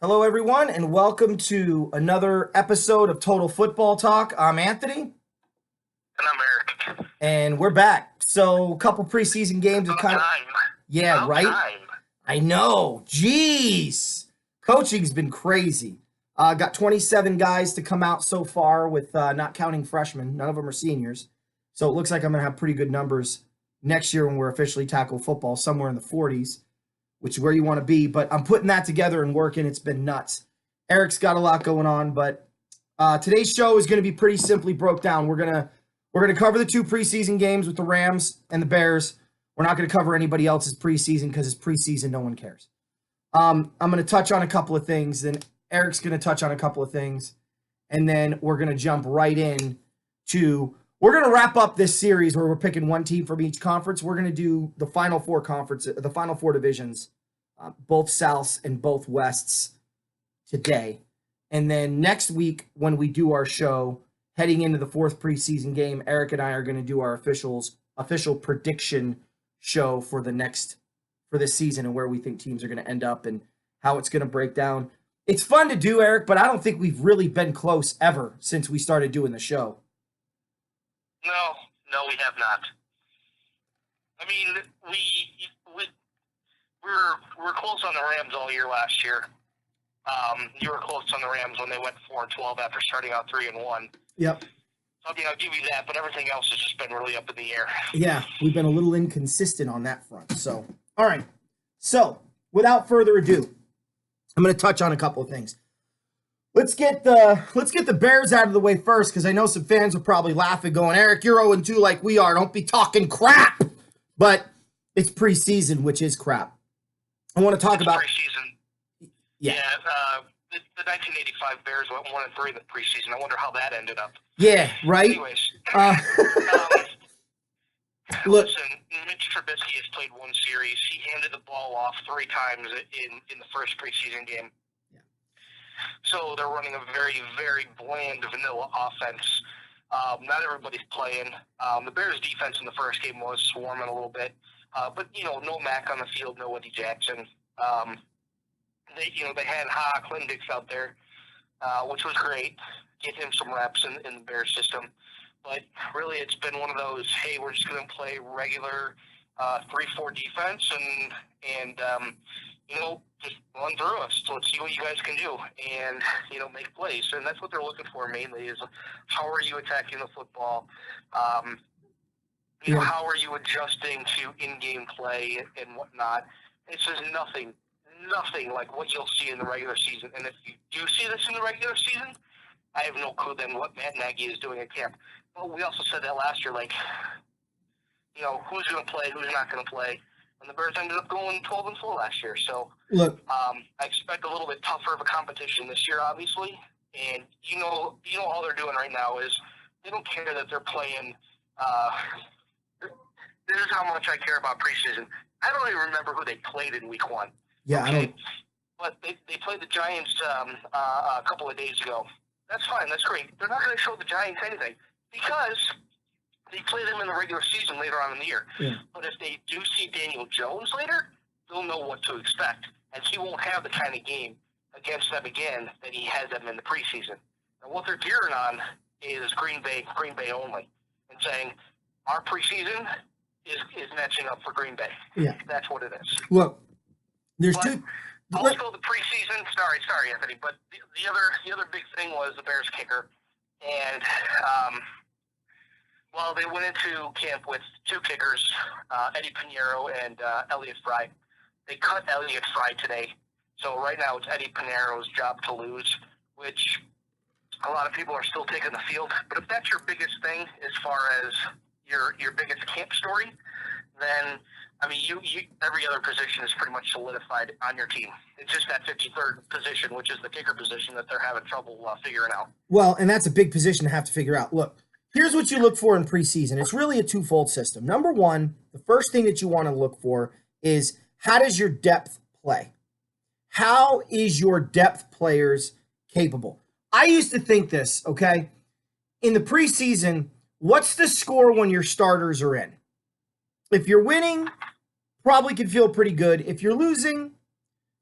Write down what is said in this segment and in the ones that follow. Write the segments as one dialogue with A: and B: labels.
A: Hello, everyone, and welcome to another episode of Total Football Talk. I'm Anthony,
B: And I'm Eric.
A: and we're back. So, a couple preseason games have
B: About
A: kind of,
B: time.
A: yeah,
B: About
A: right?
B: time.
A: I know. Jeez, coaching's been crazy. Got 27 guys to come out so far, with not counting freshmen. None of them are seniors, so it looks like I'm gonna have pretty good numbers next year when we're officially tackle football, somewhere in the 40s, which is where you want to be. But I'm putting that together and working. It's been nuts. Eric's got a lot going on, but today's show is going to be pretty simply broke down. We're gonna cover the two preseason games with the Rams and the Bears. We're not going to cover anybody else's preseason because it's preseason. No one cares. I'm going to touch on a couple of things. Then Eric's going to touch on a couple of things, and then we're going to jump right in to. We're going to wrap up this series where we're picking one team from each conference. We're going to do the final four divisions, both Souths and both Wests today. And then next week, when we do our show, heading into the fourth preseason game, Eric and I are going to do our official prediction show for this season and where we think teams are going to end up and how it's going to break down. It's fun to do, Eric, but I don't think we've really been close ever since we started doing the show.
B: No, we have not. I mean, we're close on the Rams all year last year. You were close on the Rams when they went 4-12 after starting out 3-1.
A: Yep.
B: So, I'll give you that, but everything else has just been really up in the air.
A: Yeah, we've been a little inconsistent on that front. So, all right. So, without further ado, I'm going to touch on a couple of things. Let's get the Bears out of the way first, because I know some fans are probably laughing, going, "Eric, you're 0-2 like we are. Don't be talking crap." But it's preseason, which is crap. I want to talk about
B: preseason.
A: Yeah.
B: The 1985 Bears went 1-3 in the preseason. I wonder how that ended up.
A: Yeah, right.
B: Anyways,
A: Look,
B: listen, Mitch Trubisky has played one series. He handed the ball off 3 times in the first preseason game.
A: Yeah.
B: So they're running a very, very bland, vanilla offense. Not everybody's playing. The Bears' defense in the first game was swarming a little bit, but no Mack on the field, no Eddie Jackson. They had Lindix out there, which was great. Get him some reps in the Bears system. But really, it's been one of those, hey, we're just going to play regular 3-4 defense and just run through us. So let's see what you guys can do and, make plays. And that's what they're looking for mainly is how are you attacking the football? How are you adjusting to in-game play and whatnot? It's just nothing like what you'll see in the regular season. And if you do see this in the regular season, I have no clue then what Matt Nagy is doing at camp. But we also said that last year, who's going to play, who's not going to play. And the Bears ended up going 12-4 last year. So,
A: look,
B: I expect a little bit tougher of a competition this year, obviously. And, all they're doing right now is they don't care that they're playing. This is how much I care about preseason. I don't even remember who they played in week 1.
A: Yeah, okay? I don't.
B: But they played the Giants a couple of days ago. That's fine. That's great. They're not going to show the Giants anything because they play them in the regular season later on in the year.
A: Yeah.
B: But if they do see Daniel Jones later, they'll know what to expect. And he won't have the kind of game against them again that he has them in the preseason. And what they're gearing on is Green Bay only. And saying, our preseason is matching up for Green Bay.
A: Yeah.
B: That's what it is.
A: Look, there's two.
B: Also, the preseason. Sorry, Anthony. But the other big thing was the Bears kicker, and they went into camp with 2 kickers, Eddie Pinheiro and Elliott Fry. They cut Elliott Fry today, so right now it's Eddie Pinheiro's job to lose, which a lot of people are still taking the field. But if that's your biggest thing as far as your biggest camp story, then you every other position is pretty much solidified on your team. It's just that 53rd position, which is the kicker position, that they're having trouble figuring out.
A: Well, and that's a big position to have to figure out. Look, here's what you look for in preseason. It's really a twofold system. Number one, the first thing that you want to look for is how does your depth play? How is your depth players capable? I used to think this, okay? In the preseason, what's the score when your starters are in? If you're winning, probably can feel pretty good. If you're losing,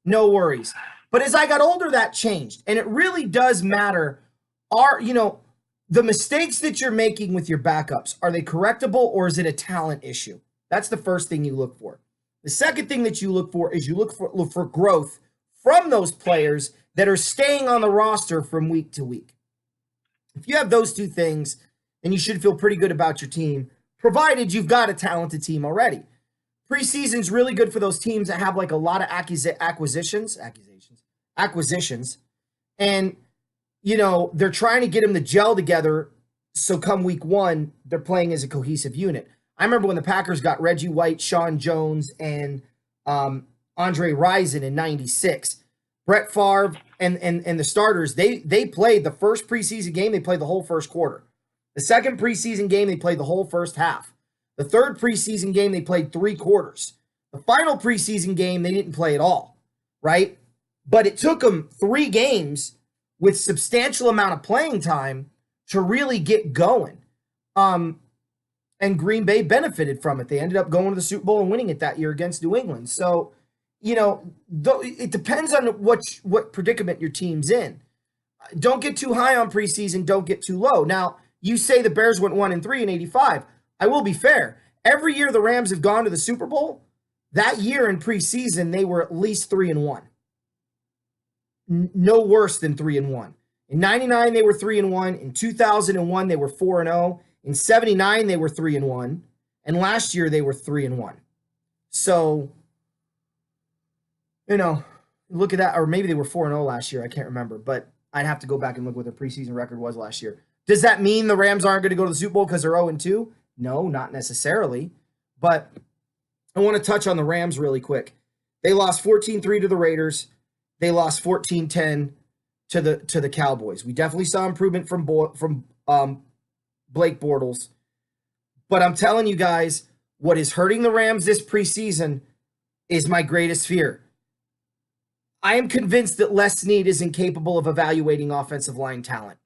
A: no worries. But as I got older, that changed. And it really does matter. The mistakes that you're making with your backups, are they correctable or is it a talent issue? That's the first thing you look for. The second thing that you look for is you look for growth from those players that are staying on the roster from week to week. If you have those two things, then you should feel pretty good about your team, provided you've got a talented team already. Preseason's really good for those teams that have like a lot of acquisitions, and they're trying to get them to gel together. So come week one, they're playing as a cohesive unit. I remember when the Packers got Reggie White, Sean Jones, and Andre Rison in '96. Brett Favre and the starters, they played the first preseason game, they played the whole first quarter. The second preseason game, they played the whole first half. The third preseason game, they played 3 quarters. The final preseason game, they didn't play at all, right? But it took them 3 games with substantial amount of playing time to really get going. And Green Bay benefited from it. They ended up going to the Super Bowl and winning it that year against New England. So, it depends on what predicament your team's in. Don't get too high on preseason. Don't get too low. Now, you say the Bears went 1-3 in '85. I will be fair. Every year the Rams have gone to the Super Bowl, that year in preseason, they were at least 3-1. No worse than 3-1. In '99, they were 3-1. In 2001, they were 4-0. In '79, they were 3-1. And last year, they were 3-1. So, look at that. Or maybe they were 4-0 last year. I can't remember. But I'd have to go back and look what their preseason record was last year. Does that mean the Rams aren't going to go to the Super Bowl because they're 0-2? No, not necessarily. But I want to touch on the Rams really quick. They lost 14-3 to the Raiders. They lost 14-10 to the Cowboys. We definitely saw improvement from Blake Bortles. But I'm telling you guys, what is hurting the Rams this preseason is my greatest fear. I am convinced that Les Snead is incapable of evaluating offensive line talent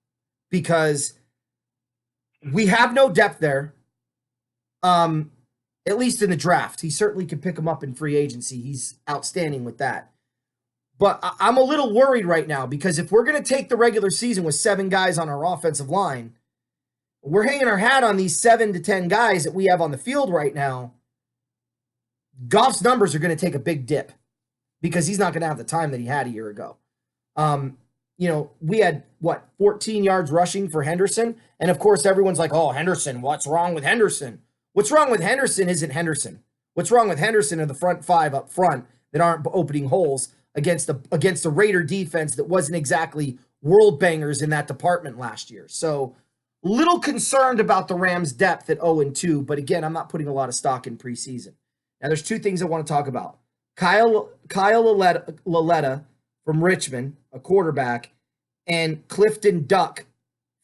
A: because we have no depth there, at least in the draft. He certainly could pick him up in free agency. He's outstanding with that. But I'm a little worried right now because if we're going to take the regular season with 7 guys on our offensive line, we're hanging our hat on these 7 to 10 guys that we have on the field right now. Goff's numbers are going to take a big dip because he's not going to have the time that he had a year ago. We had, 14 yards rushing for Henderson? And, of course, everyone's like, oh, Henderson, what's wrong with Henderson? What's wrong with Henderson isn't Henderson. What's wrong with Henderson are the front 5 up front that aren't opening holes against the Raider defense that wasn't exactly world bangers in that department last year. So, little concerned about the Rams' depth at 0-2, but again, I'm not putting a lot of stock in preseason. Now, there's 2 things I want to talk about. Kyle Lauletta from Richmond, a quarterback, and Clifton Duck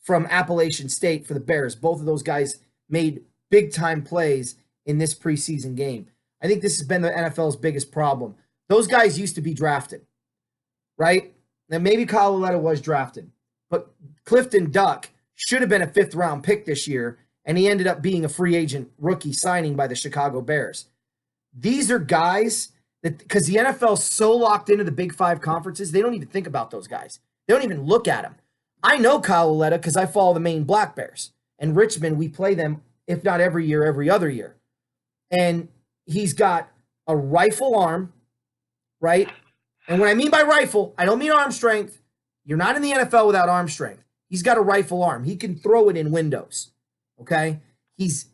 A: from Appalachian State for the Bears. Both of those guys made big-time plays in this preseason game. I think this has been the NFL's biggest problem. Those guys used to be drafted, right? Now, maybe Kyle Lauletta was drafted, but Clifton Duck should have been a 5th-round pick this year, and he ended up being a free agent rookie signing by the Chicago Bears. These are guys that, because the NFL is so locked into the Big 5 conferences, they don't even think about those guys. They don't even look at them. I know Kyle Lauletta because I follow the Maine Black Bears. And Richmond, we play them, if not every year, every other year. And he's got a rifle arm, right? And when I mean by rifle, I don't mean arm strength. You're not in the NFL without arm strength. He's got a rifle arm. He can throw it in windows, okay? He's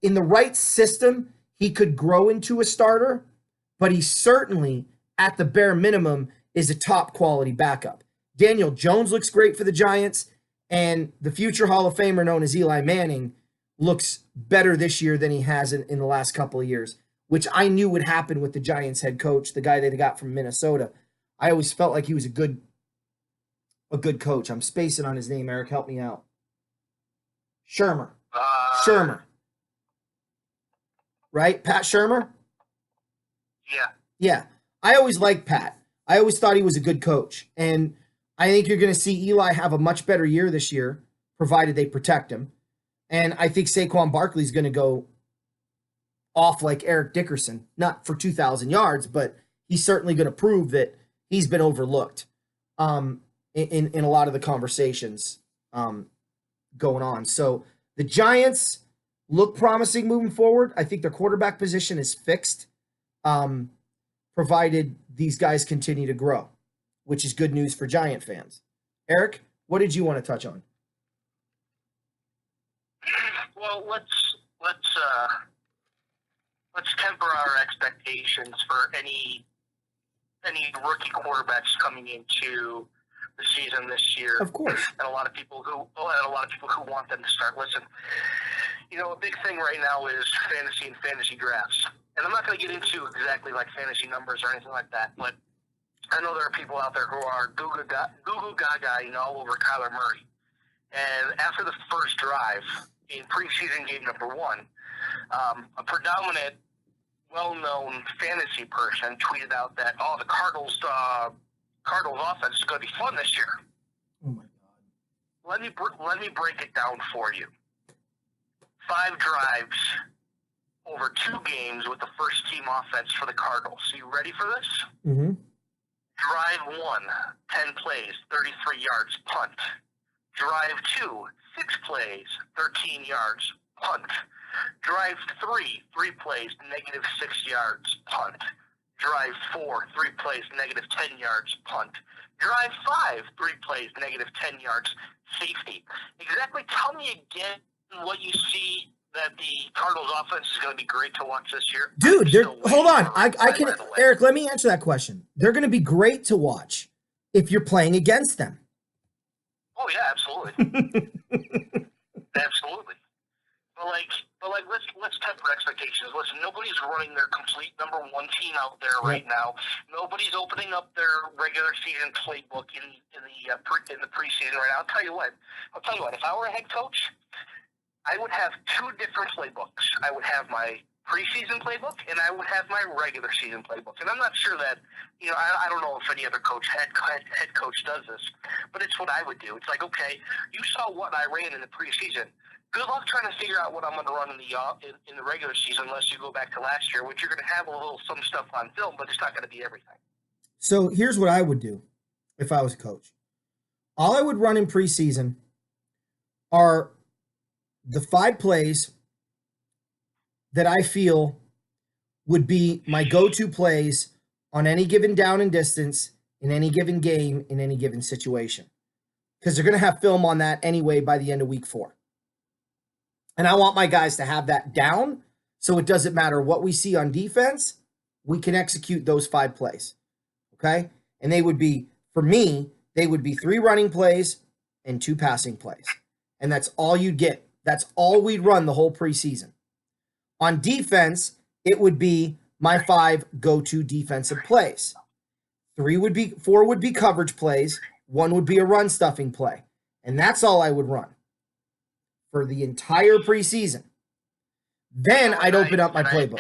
A: in the right system. He could grow into a starter, but he certainly, at the bare minimum, is a top quality backup. Daniel Jones looks great for the Giants, and the future Hall of Famer known as Eli Manning looks better this year than he has in the last couple of years, which I knew would happen with the Giants head coach, the guy they got from Minnesota. I always felt like he was a good coach. I'm spacing on his name, Eric. Help me out. Shermer. Right? Pat Shermer?
B: Yeah.
A: Yeah. I always liked Pat. I always thought he was a good coach. And I think you're going to see Eli have a much better year this year, provided they protect him. And I think Saquon Barkley's going to go off like Eric Dickerson. Not for 2,000 yards, but he's certainly going to prove that he's been overlooked in a lot of the conversations going on. So the Giants look promising moving forward. I think their quarterback position is fixed, provided these guys continue to grow, which is good news for Giant fans. Eric, what did you want to touch on?
B: Well, let's temper our expectations for any rookie quarterbacks coming into the season this year.
A: Of course.
B: And a lot of people who want them to start. Listen, a big thing right now is fantasy and fantasy drafts. And I'm not going to get into exactly like fantasy numbers or anything like that, but I know there are people out there who are Goo Gaga all over Kyler Murray. And after the first drive in preseason game number 1, a predominant, well-known fantasy person tweeted out that, the Cardinals offense is going to be fun this year.
A: Oh my God!
B: Let me break it down for you. 5 drives over 2 games with the first team offense for the Cardinals. So you ready for this?
A: Mm-hmm.
B: Drive 1, 10 plays, 33 yards, punt. Drive 2, 6 plays, 13 yards, punt. Drive 3, 3 plays, negative 6 yards, punt. Drive 4, 3 plays, negative 10 yards, punt. Drive 5, 3 plays, negative 10 yards, safety. Exactly. Tell me again what you see that the Cardinals offense is going to be great to watch this year.
A: Dude, hold on. I can, Eric, let me answer that question. They're going to be great to watch if you're playing against them.
B: Oh yeah, absolutely. Absolutely. But let's temper expectations. Listen, nobody's running their complete number 1 team out there right now. Nobody's opening up their regular season playbook in the preseason right now. I'll tell you what. If I were a head coach, I would have 2 different playbooks. I would have my preseason playbook, and I would have my regular season playbook. And I'm not sure that, I don't know if any other head coach does this, but it's what I would do. It's like, okay, you saw what I ran in the preseason. Good luck trying to figure out what I'm going to run in the regular season unless you go back to last year, which you're going to have some stuff on film, but it's not going to be everything.
A: So here's what I would do if I was a coach. All I would run in preseason are the 5 plays that I feel would be my go-to plays on any given down and distance, in any given game, in any given situation. Because they're going to have film on that anyway by the end of week 4. And I want my guys to have that down, so it doesn't matter what we see on defense, we can execute those 5 plays, okay? And they would be, for me, they would be 3 running plays and 2 passing plays. And that's all you'd get. That's all we'd run the whole preseason. On defense, it would be my 5 go-to defensive plays. 4 would be coverage plays. 1 would be a run stuffing play. And that's all I would run for the entire preseason. Then I'd open up my playbook.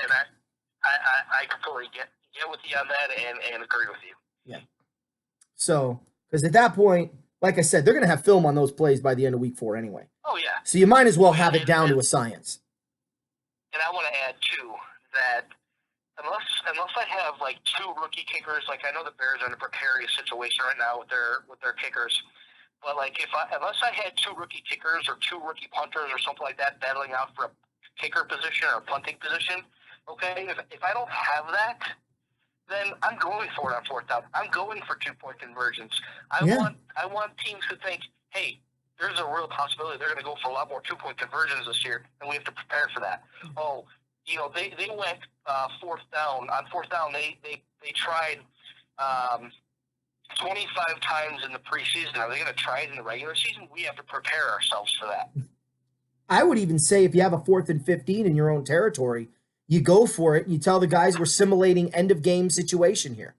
B: I completely get with you on that and agree with you.
A: Yeah. So, because at that point, like I said, they're going to have film on those plays by the end of week 4 anyway.
B: Oh, yeah.
A: So you might as well have it down to a science.
B: And I want to add, too, that unless I have, 2 rookie kickers, I know the Bears are in a precarious situation right now with their kickers. But unless I had 2 rookie kickers or 2 rookie punters or something like that battling out for a kicker position or a punting position, okay, if I don't have that, then I'm going for it on 4th down. I'm going for 2-point conversions. I want teams to think, hey, there's a real possibility they're going to go for a lot more 2-point conversions this year, and we have to prepare for that. They went 4th down. On 4th down, they tried 25 times in the preseason. Are they going to try it in the regular season? We have to prepare ourselves for that.
A: I would even say if you have a 4th and 15 in your own territory, you go for it. You tell the guys we're simulating end of game situation here.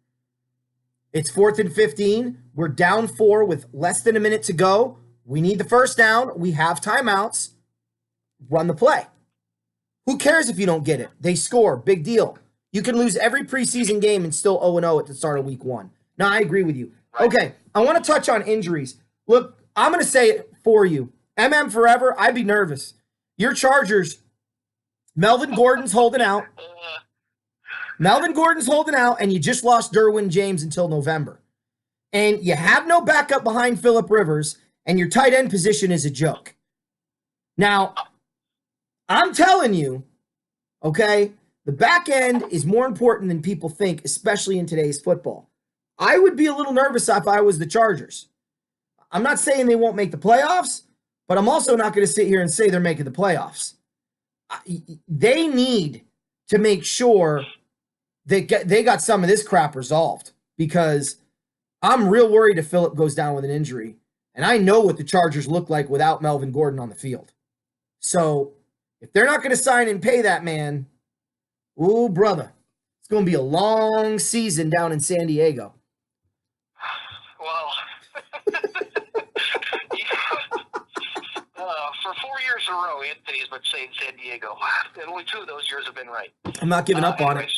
A: It's 4th and 15. We're down 4 with less than a minute to go. We need the first down. We have timeouts. Run the play. Who cares if you don't get it? They score. Big deal. You can lose every preseason game and still 0-0 at the start of week 1. No, I agree with you. Okay, I want to touch on injuries. Look, I'm going to say it for you. forever, I'd be nervous. Your Chargers, Melvin Gordon's holding out. Melvin Gordon's holding out, and you just lost Derwin James until November. And you have no backup behind Phillip Rivers, and your tight end position is a joke. Now, I'm telling you, okay, the back end is more important than people think, especially in today's football. I would be a little nervous if I was the Chargers. I'm not saying they won't make the playoffs, but I'm also not going to sit here and say they're making the playoffs. They need to make sure they got some of this crap resolved, because I'm real worried if Phillip goes down with an injury. And I know what the Chargers look like without Melvin Gordon on the field. So if they're not going to sign and pay that man, ooh, brother, it's going to be a long season down in San Diego.
B: Well, for 4 years in a row, Anthony's been saying San Diego. And only 2 of those years have been right.
A: I'm not giving up on it.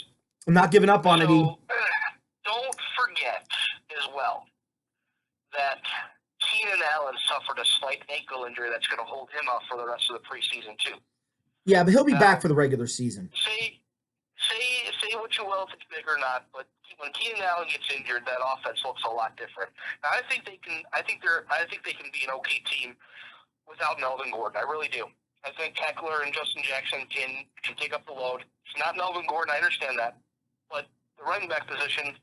A: I'm not giving up on it.
B: Don't forget as well that Keenan Allen suffered a slight ankle injury that's going to hold him out for the rest of the preseason too.
A: Yeah, but he'll be back for the regular season.
B: Say what you will if it's big or not, but when Keenan Allen gets injured, that offense looks a lot different. Now, I think they can be an okay team without Melvin Gordon. I really do. I think Eckler and Justin Jackson can take up the load. It's not Melvin Gordon, I understand that, but the running back position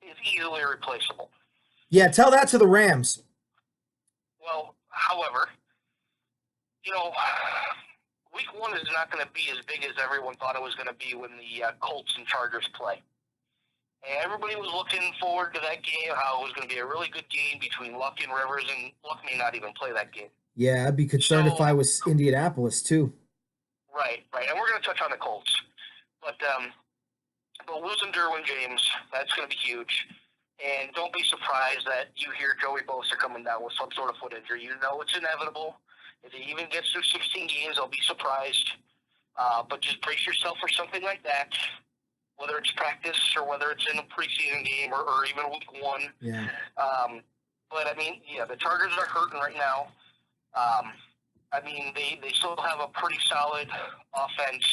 B: is easily replaceable.
A: Yeah, tell that to the Rams.
B: Well, however, week 1 is not going to be as big as everyone thought it was going to be when the Colts and Chargers play. And everybody was looking forward to that game, how it was going to be a really good game between Luck and Rivers, and Luck may not even play that game.
A: Yeah, I'd be concerned if I was Indianapolis, too.
B: Right. And we're going to touch on the Colts. But losing Derwin James, that's going to be huge. And don't be surprised that you hear Joey Bosa coming down with some sort of foot injury. You know it's inevitable. If he even gets through 16 games, I'll be surprised. But just brace yourself for something like that, whether it's practice or whether it's in a preseason game or even week 1.
A: Yeah.
B: But, the Chargers are hurting right now. They still have a pretty solid offense.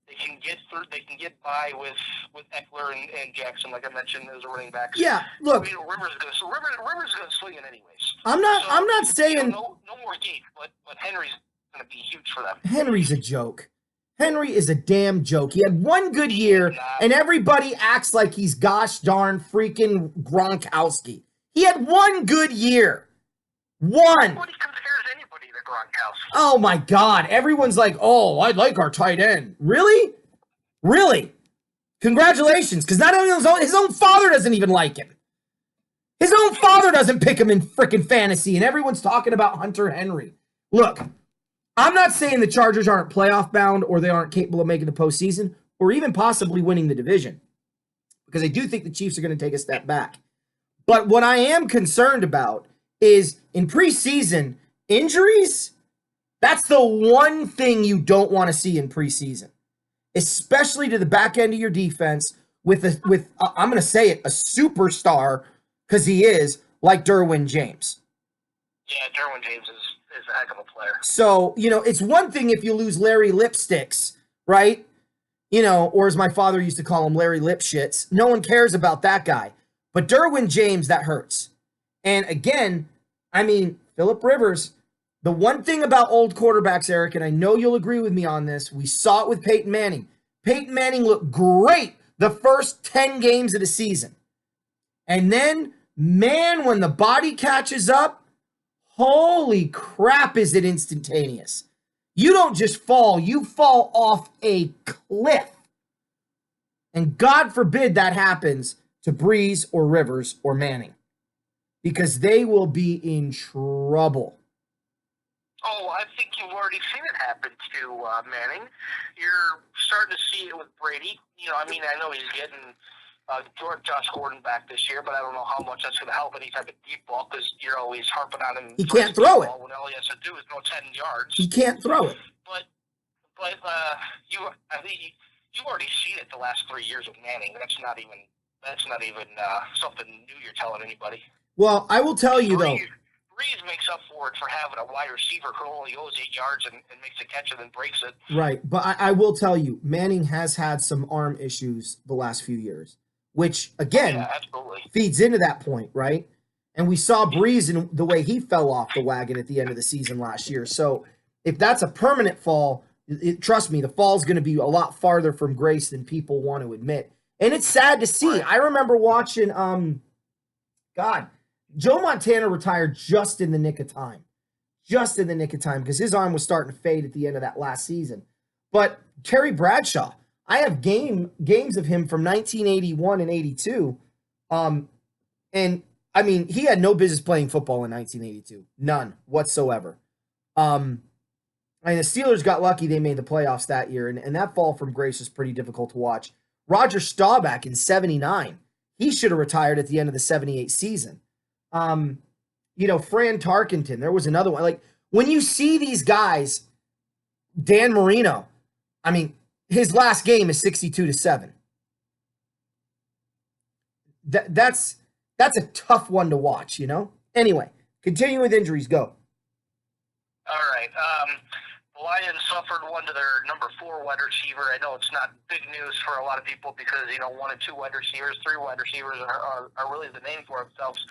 B: They can get through. They can get by with Eckler and Jackson, like I mentioned, as a running back.
A: Yeah, look.
B: Rivers is going to swing it anyways.
A: I'm not saying
B: no more Gates, but Henry's going to be huge for them.
A: Henry's a joke. Henry is a damn joke. He had one good year, and everybody acts like he's gosh darn freaking Gronkowski. He had one good year. One.
B: Nobody compares anybody to Gronkowski.
A: Oh, my God. Everyone's like, oh, I like our tight end. Really? Really? Congratulations, because not only his own father doesn't even like him. His own father doesn't pick him in freaking fantasy, and everyone's talking about Hunter Henry. Look, I'm not saying the Chargers aren't playoff bound or they aren't capable of making the postseason or even possibly winning the division, because I do think the Chiefs are going to take a step back. But what I am concerned about is in preseason, injuries. That's the one thing you don't want to see in preseason, especially to the back end of your defense with I'm going to say it, a superstar, because he is, like Derwin James.
B: Yeah, Derwin James is a heck of a player.
A: So, it's one thing if you lose Larry Lipsticks, right? Or as my father used to call him, Larry Lipshits. No one cares about that guy. But Derwin James, that hurts. And again, Phillip Rivers, the one thing about old quarterbacks, Eric, and I know you'll agree with me on this, we saw it with Peyton Manning. Peyton Manning looked great the first 10 games of the season. And then, man, when the body catches up, holy crap, is it instantaneous. You don't just fall, you fall off a cliff. And God forbid that happens to Breeze or Rivers or Manning, because they will be in trouble.
B: Oh, I think you've already seen it happen to Manning. You're starting to see it with Brady. I know he's getting Josh Gordon back this year, but I don't know how much that's going to help any type of deep ball, because you're always harping on him.
A: He can't throw it.
B: When all he has to do is go 10 yards.
A: He can't throw it.
B: But I think you've already seen it the last 3 years with Manning. That's not even something new you're telling anybody.
A: Well, I will tell you, though.
B: Breeze makes up for it for having a wide receiver who only goes 8 yards and makes a catch and then breaks it.
A: Right. But I will tell you, Manning has had some arm issues the last few years, which, again,
B: Yeah, absolutely.
A: feeds into that point, right? And we saw Breeze and the way he fell off the wagon at the end of the season last year. So if that's a permanent fall, trust me, the fall's going to be a lot farther from grace than people want to admit. And it's sad to see.
B: Right.
A: I remember watching, God, Joe Montana retired just in the nick of time. Just in the nick of time because his arm was starting to fade at the end of that last season. But Terry Bradshaw, I have games of him from 1981 and 82. And I mean, he had no business playing football in 1982. None whatsoever. And the Steelers got lucky they made the playoffs that year, and that fall from grace was pretty difficult to watch. Roger Staubach in 79, he should have retired at the end of the 78 season. Fran Tarkenton, there was another one. Like, when you see these guys, Dan Marino, I mean, his last game is 62-7. That's a tough one to watch, Anyway, continue with injuries. Go.
B: All right. The Lions suffered one to their number 4 wide receiver. I know it's not big news for a lot of people because, 1 and 2 wide receivers, 3 wide receivers are really the name for themselves.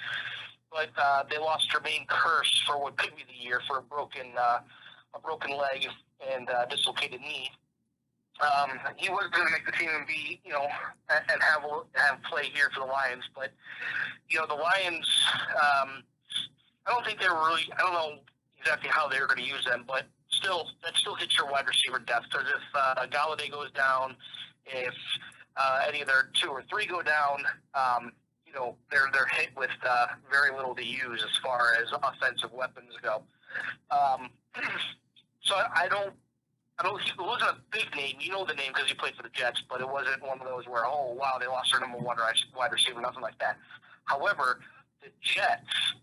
B: But they lost Jermaine Kearse for what could be the year for a broken leg and dislocated knee. He was going to make the team and be, and have play here for the Lions. But, the Lions, I don't think they were really, I don't know exactly how they were going to use them, but that still hits your wide receiver depth. Because if Galladay goes down, if any of their 2 or 3 go down, they're hit with very little to use as far as offensive weapons go. So it wasn't a big name. You know the name because he played for the Jets, but it wasn't one of those where, oh, wow, they lost their number 1 wide receiver, nothing like that. However, the Jets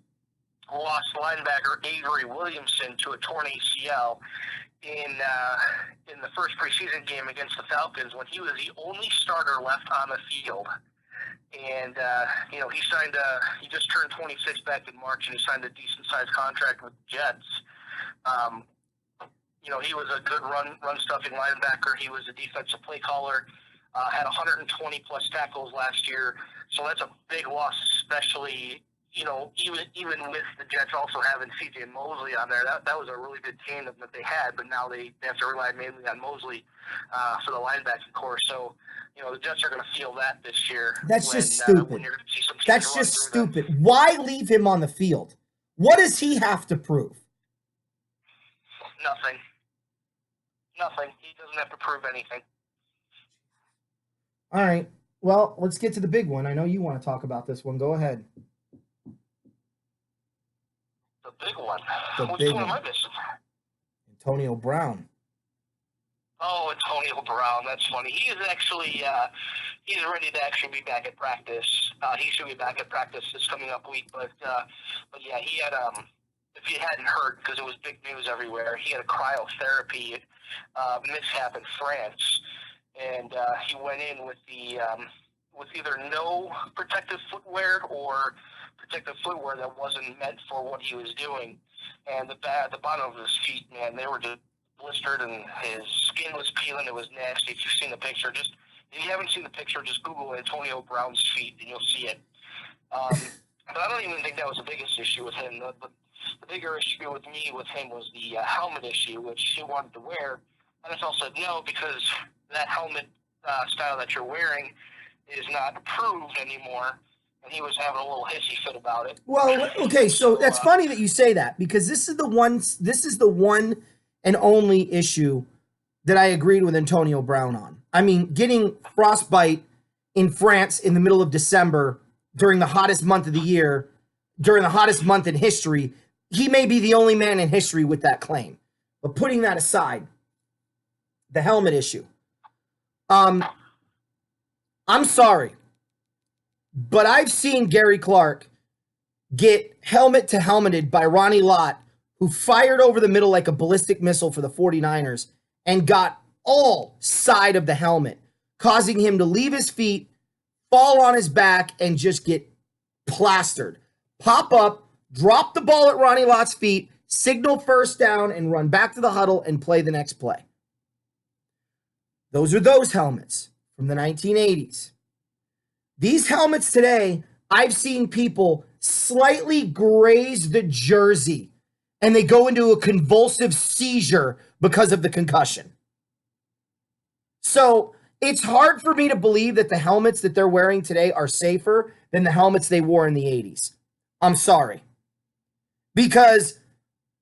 B: lost linebacker Avery Williamson to a torn ACL in the first preseason game against the Falcons when he was the only starter left on the field. And, he just turned 26 back in March, and he signed a decent-sized contract with the Jets. He was a good run-stuffing linebacker. He was a defensive play caller, had 120-plus tackles last year. So that's a big loss, especially, even with the Jets also having C.J. Mosley on there. That was a really good team that they had, but now they have to rely mainly on Mosley for the linebacking core. So, the Jets are going to feel that this year.
A: That's just stupid. That's just stupid. Why leave him on the field? What does he have to prove?
B: Nothing. He doesn't have to prove anything.
A: All right. Well, let's get to the big one. I know you want to talk about this one. Go ahead.
B: The big one.
A: Which
B: one am I missing?
A: Antonio Brown.
B: Oh, Antonio Brown. That's funny. He is actually he's ready to actually be back at practice. He should be back at practice this coming up week. But yeah, he had if you hadn't heard, because it was big news everywhere, he had a cryotherapy mishap in France, and he went in with with either no protective footwear or protective footwear that wasn't meant for what he was doing, and the bottom of his feet, man, they were just blistered, and his skin was peeling. It was nasty. If you've seen the picture, if you haven't seen the picture, just Google Antonio Brown's feet, and you'll see it. But I don't even think that was the biggest issue with him. The bigger issue with him was the helmet issue, which he wanted to wear. NFL said no, because that helmet style that you're wearing is not approved anymore. And he was having a little hissy fit about it.
A: Well, okay, so that's funny that you say that, because this is the one and only issue that I agreed with Antonio Brown on. I mean, getting frostbite in France in the middle of December during the hottest month of the year, during the hottest month in history, he may be the only man in history with that claim. But putting that aside, the helmet issue. I'm sorry, but I've seen Gary Clark get helmet to helmeted by Ronnie Lott, who fired over the middle like a ballistic missile for the 49ers and got all side of the helmet, causing him to leave his feet, fall on his back, and just get plastered. Pop up, drop the ball at Ronnie Lott's feet, signal first down, and run back to the huddle and play the next play. Those are those helmets from the 1980s. These helmets today, I've seen people slightly graze the jersey and they go into a convulsive seizure because of the concussion. So it's hard for me to believe that the helmets that they're wearing today are safer than the helmets they wore in the 80s. I'm sorry. Because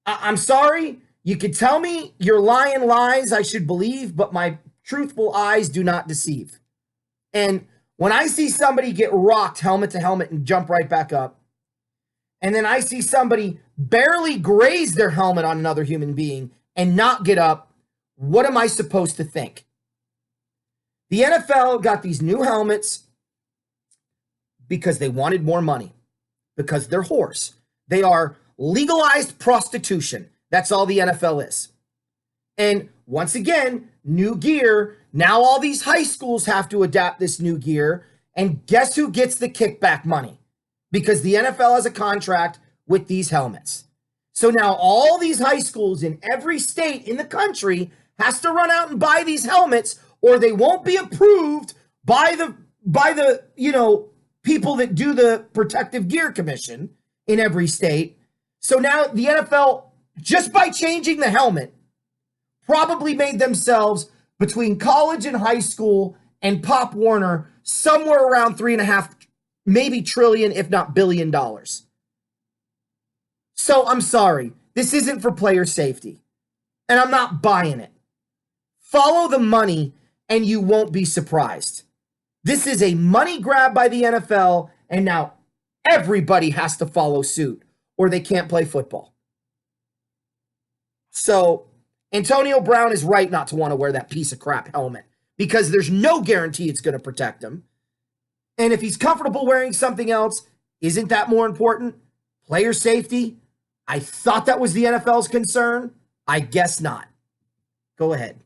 A: I'm sorry, you can tell me you're lying lies I should believe, but my truthful eyes do not deceive. And when I see somebody get rocked helmet to helmet and jump right back up, and then I see somebody barely graze their helmet on another human being and not get up, what am I supposed to think? The NFL got these new helmets because they wanted more money, because they're whores. They are legalized prostitution. That's all the NFL is. And once again, new gear. Now all these high schools have to adapt this new gear. And guess who gets the kickback money? Because the NFL has a contract with these helmets. So now all these high schools in every state in the country has to run out and buy these helmets, or they won't be approved by the people that do the protective gear commission in every state. So now the NFL, just by changing the helmet, probably made themselves between college and high school and Pop Warner somewhere around 3.5, maybe trillion, if not billion dollars. So I'm sorry, this isn't for player safety, and I'm not buying it. Follow the money and you won't be surprised. This is a money grab by the NFL, and now everybody has to follow suit or they can't play football. So Antonio Brown is right not to want to wear that piece of crap helmet because there's no guarantee it's going to protect him. And if he's comfortable wearing something else, isn't that more important? Player safety? I thought that was the NFL's concern. I guess not. Go ahead.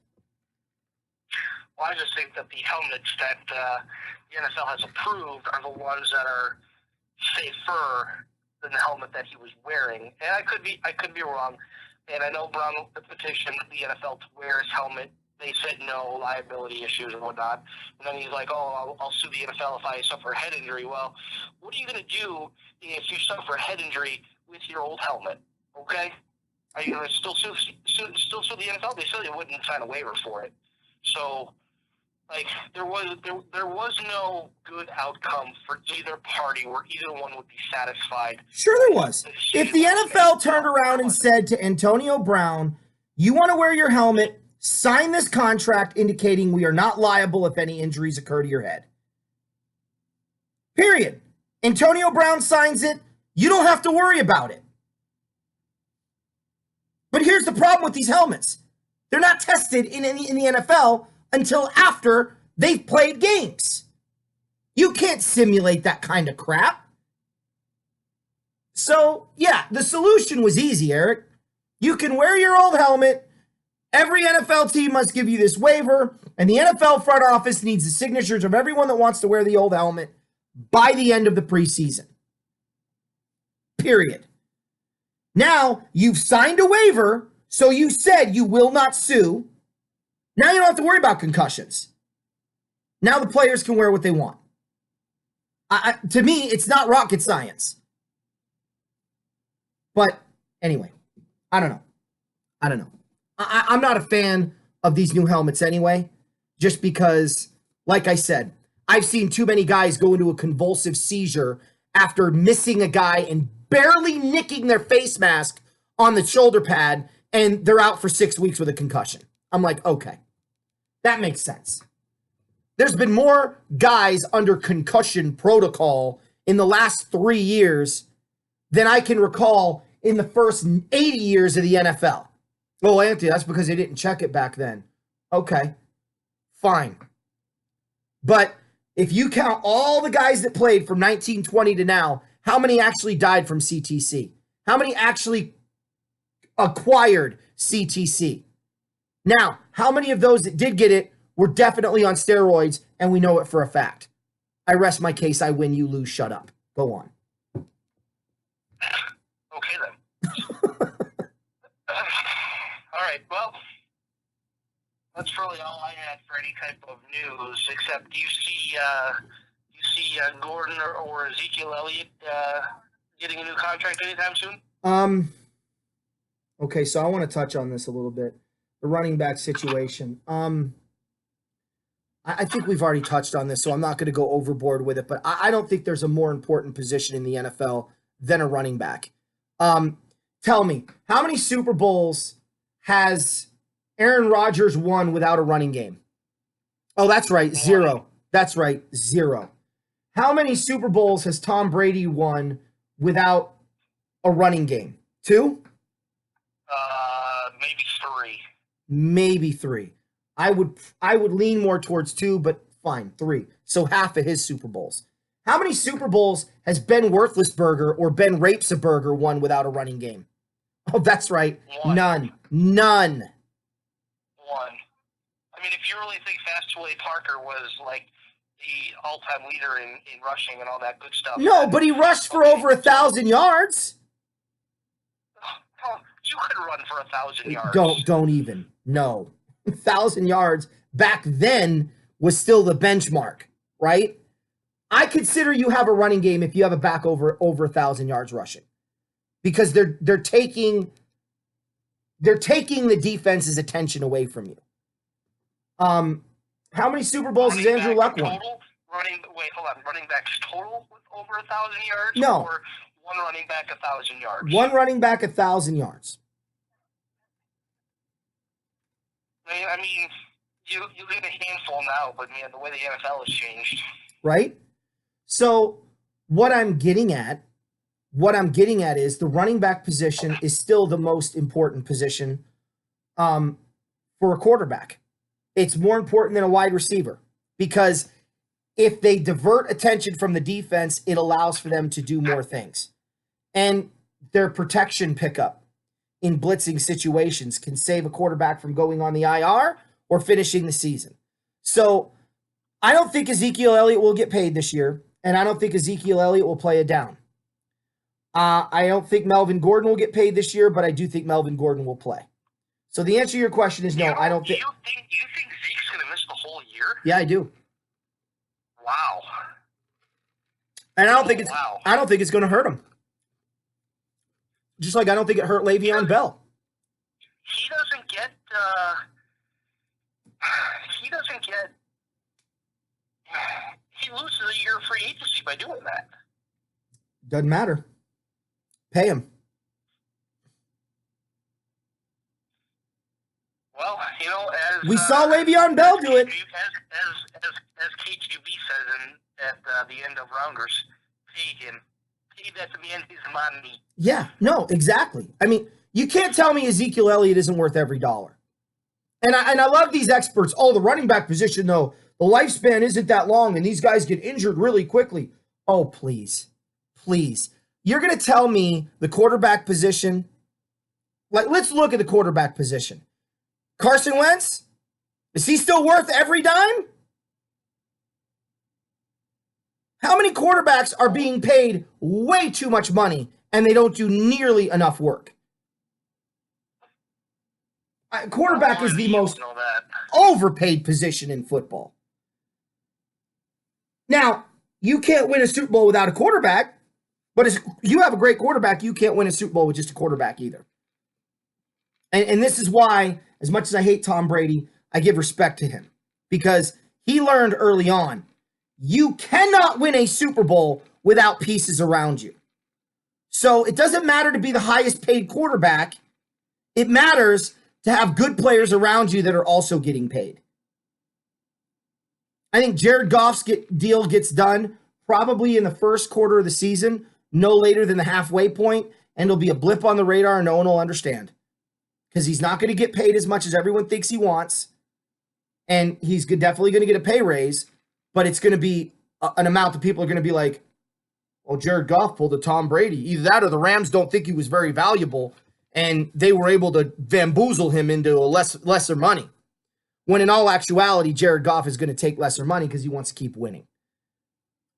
B: Well, I just think that the helmets that the NFL has approved are the ones that are safer than the helmet that he was wearing. And I could be wrong. And I know Brown petitioned the NFL to wear his helmet. They said no, liability issues and whatnot. And then he's like, I'll sue the NFL if I suffer a head injury. Well, what are you going to do if you suffer a head injury with your old helmet? Okay? Are you going to still sue the NFL? They said they wouldn't sign a waiver for it. So, there was no good outcome for either party where either one would be satisfied.
A: Sure there was. If the NFL turned around and said to Antonio Brown, you want to wear your helmet, sign this contract indicating we are not liable if any injuries occur to your head. Period. Antonio Brown signs it. You don't have to worry about it. But here's the problem with these helmets. They're not tested in the NFL until after they've played games. You can't simulate that kind of crap. So, yeah, the solution was easy, Eric. You can wear your old helmet. Every NFL team must give you this waiver, and the NFL front office needs the signatures of everyone that wants to wear the old helmet by the end of the preseason. Period. Now, you've signed a waiver, so you said you will not sue. Now you don't have to worry about concussions. Now the players can wear what they want. To me, it's not rocket science. But anyway, I don't know. I'm not a fan of these new helmets anyway, just because, like I said, I've seen too many guys go into a convulsive seizure after missing a guy and barely nicking their face mask on the shoulder pad, and they're out for 6 weeks with a concussion. I'm like, okay, that makes sense. There's been more guys under concussion protocol in the last 3 years than I can recall in the first 80 years of the NFL. Oh, Anthony, that's because they didn't check it back then. Okay, fine. But if you count all the guys that played from 1920 to now, how many actually died from CTC? How many actually acquired CTC? Now, how many of those that did get it were definitely on steroids, and we know it for a fact? I rest my case. I win, you lose, shut up. Go on.
B: right. Well, that's really all I had for any type of news. Except, do you see Gordon or Ezekiel Elliott getting a new contract anytime soon?
A: Okay, so I want to touch on this a little bit. The running back situation. I think we've already touched on this, so I'm not going to go overboard with it. But I don't think there's a more important position in the NFL than a running back. Tell me, how many Super Bowls has Aaron Rodgers won without a running game? Oh, that's right, 0. That's right, 0. How many Super Bowls has Tom Brady won without a running game? 2?
B: Maybe 3.
A: Maybe 3. I would lean more towards 2, but fine, 3. So half of his Super Bowls. How many Super Bowls has Ben Worthlessberger or Ben Rapesberger won without a running game? Oh, that's right.
B: 1.
A: None.
B: 1. I mean, if you really think Fastway Parker was like the all-time leader in rushing and all that good stuff.
A: No, but he rushed for over 1,000 yards.
B: Oh, you could run for 1,000 yards.
A: Don't even. No. 1,000 yards back then was still the benchmark, right? I consider you have a running game if you have a back over 1,000 yards rushing, because they're taking the defense's attention away from you. How many Super Bowls has Andrew Luck won?
B: Running backs total with over 1,000 yards?
A: No.
B: Or one running back 1,000 yards?
A: One running back 1,000 yards.
B: I mean, you get a handful now, but man, the way the NFL has changed.
A: Right? So what I'm getting at is the running back position is still the most important position for a quarterback. It's more important than a wide receiver, because if they divert attention from the defense, it allows for them to do more things. And their protection pickup in blitzing situations can save a quarterback from going on the IR or finishing the season. So I don't think Ezekiel Elliott will get paid this year, and I don't think Ezekiel Elliott will play it down. I don't think Melvin Gordon will get paid this year, but I do think Melvin Gordon will play. So the answer to your question is no. I don't think.
B: Do you think Zeke's going to miss the whole year?
A: Yeah, I do.
B: Wow.
A: And I don't think it's going to hurt him. Just like I don't think it hurt Le'Veon Bell.
B: He doesn't get. He loses a year of free agency by doing that.
A: Doesn't matter. Pay him.
B: Well, as
A: we saw Le'Veon Bell do it.
B: As KGB says at the end of Rounders, pay him. Pay that man his money.
A: Yeah, no, exactly. I mean, you can't tell me Ezekiel Elliott isn't worth every dollar. And I love these experts. Oh, the running back position, though, the lifespan isn't that long, and these guys get injured really quickly. Oh, please. Please. You're going to tell me the quarterback position? Like, let's look at the quarterback position. Carson Wentz? Is he still worth every dime? How many quarterbacks are being paid way too much money and they don't do nearly enough work? Quarterback is the most overpaid position in football. Now, you can't win a Super Bowl without a quarterback, but if you have a great quarterback, you can't win a Super Bowl with just a quarterback either. And this is why, as much as I hate Tom Brady, I give respect to him, because he learned early on, you cannot win a Super Bowl without pieces around you. So it doesn't matter to be the highest paid quarterback. It matters to have good players around you that are also getting paid. I think Jared Goff's deal gets done probably in the first quarter of the season, no later than the halfway point, and it'll be a blip on the radar and no one will understand. Because he's not going to get paid as much as everyone thinks he wants, and he's definitely going to get a pay raise, but it's going to be an amount that people are going to be like, well, Jared Goff pulled a Tom Brady. Either that or the Rams don't think he was very valuable, and they were able to bamboozle him into a lesser money. When in all actuality, Jared Goff is going to take lesser money because he wants to keep winning.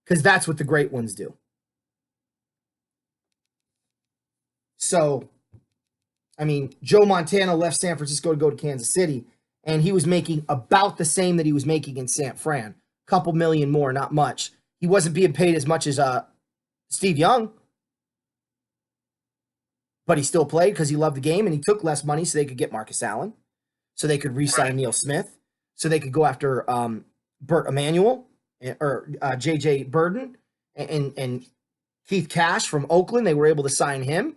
A: Because that's what the great ones do. So, I mean, Joe Montana left San Francisco to go to Kansas City, and he was making about the same that he was making in San Fran. Couple million more, not much. He wasn't being paid as much as Steve Young, but he still played because he loved the game, and he took less money so they could get Marcus Allen, so they could re-sign Neil Smith, so they could go after Burt Emanuel or J.J. Burden and Keith Cash from Oakland. They were able to sign him.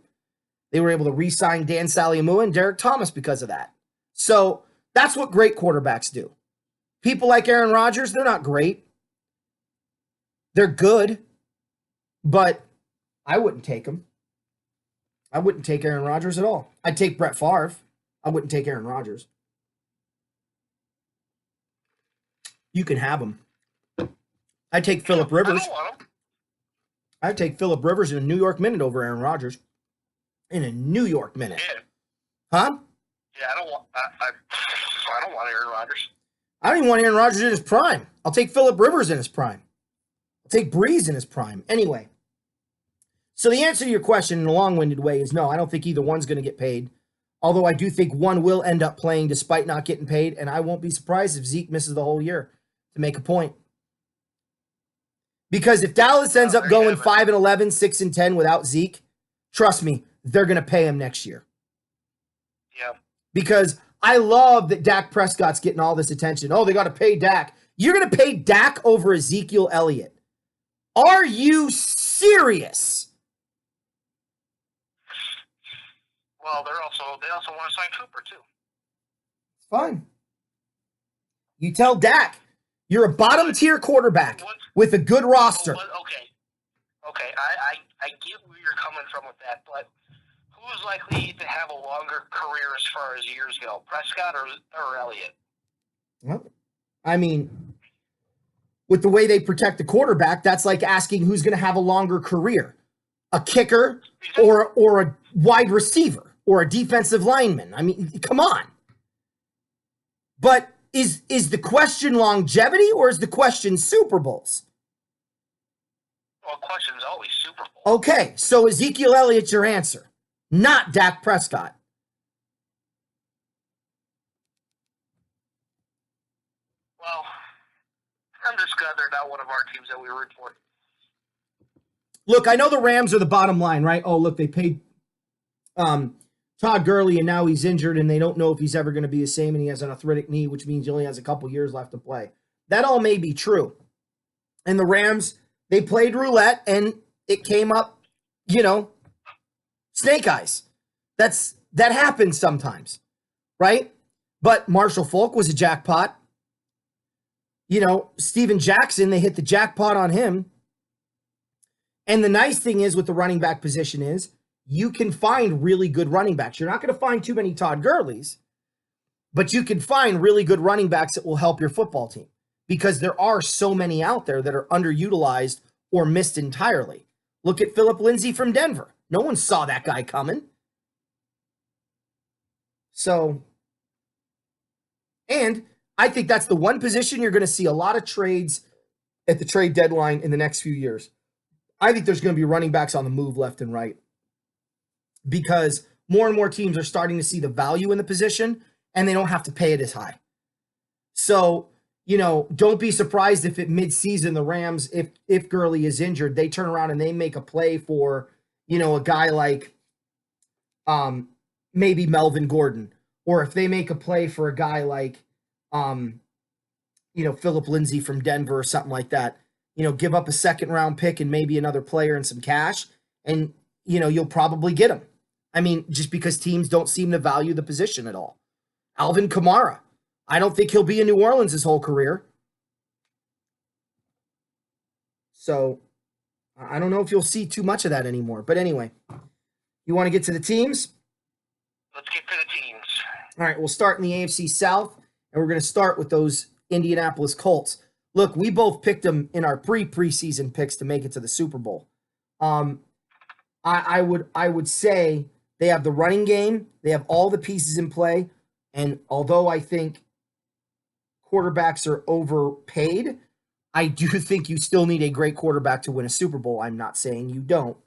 A: They were able to re-sign Dan Saliamua and Derek Thomas because of that. So that's what great quarterbacks do. People like Aaron Rodgers, they're not great. They're good, but I wouldn't take them. I wouldn't take Aaron Rodgers at all. I'd take Brett Favre. I wouldn't take Aaron Rodgers. You can have him. I'd take Phillip Rivers.
B: I don't want him.
A: I'd take Phillip Rivers in a New York minute over Aaron Rodgers. In a New York minute.
B: Yeah.
A: Huh?
B: Yeah, I don't want Aaron Rodgers.
A: I don't even want Aaron Rodgers in his prime. I'll take Phillip Rivers in his prime. I'll take Breeze in his prime. Anyway. So the answer to your question in a long-winded way is no, I don't think either one's going to get paid. Although I do think one will end up playing despite not getting paid, and I won't be surprised if Zeke misses the whole year to make a point. Because if Dallas ends up going 5-11, 6-10 without Zeke, trust me, they're going to pay him next year.
B: Yeah.
A: Because I love that Dak Prescott's getting all this attention. Oh, they got to pay Dak. You're going to pay Dak over Ezekiel Elliott. Are you serious?
B: Well, they also want to sign Cooper too.
A: It's fine. You tell Dak you're a bottom tier quarterback with a good roster.
B: Okay. I get where you're coming from with that, but who's likely to have a longer career as far as years go, Prescott or Elliott?
A: Well, I mean, with the way they protect the quarterback, that's like asking who's going to have a longer career, a kicker or a wide receiver or a defensive lineman. I mean, come on. But is the question longevity or is the question Super Bowls?
B: Well, the question is always Super Bowl.
A: Okay, so Ezekiel Elliott's your answer, not Dak Prescott.
B: Well, I'm just glad they're not one of our teams that we root for.
A: Look, I know the Rams are the bottom line, right? Oh, look, they paid Todd Gurley, and now he's injured, and they don't know if he's ever going to be the same, and he has an arthritic knee, which means he only has a couple years left to play. That all may be true. And the Rams, they played roulette, and it came up, snake eyes. That happens sometimes, right? But Marshall Faulk was a jackpot. Steven Jackson, they hit the jackpot on him. And the nice thing is with the running back position is you can find really good running backs. You're not going to find too many Todd Gurleys, but you can find really good running backs that will help your football team because there are so many out there that are underutilized or missed entirely. Look at Philip Lindsay from Denver. No one saw that guy coming. So, and I think that's the one position you're going to see a lot of trades at the trade deadline in the next few years. I think there's going to be running backs on the move left and right because more and more teams are starting to see the value in the position and they don't have to pay it as high. So, don't be surprised if at midseason the Rams, if Gurley is injured, they turn around and they make a play for, a guy like maybe Melvin Gordon, or if they make a play for a guy like, Philip Lindsay from Denver or something like that. Give up a second round pick and maybe another player and some cash, and, you'll probably get him. I mean, just because teams don't seem to value the position at all. Alvin Kamara. I don't think he'll be in New Orleans his whole career. So, I don't know if you'll see too much of that anymore. But anyway, you want to get to the teams?
B: Let's get to the teams.
A: All right, we'll start in the AFC South, and we're going to start with those Indianapolis Colts. Look, we both picked them in our preseason picks to make it to the Super Bowl. I would say they have the running game, they have all the pieces in play, and although I think quarterbacks are overpaid, I do think you still need a great quarterback to win a Super Bowl. I'm not saying you don't.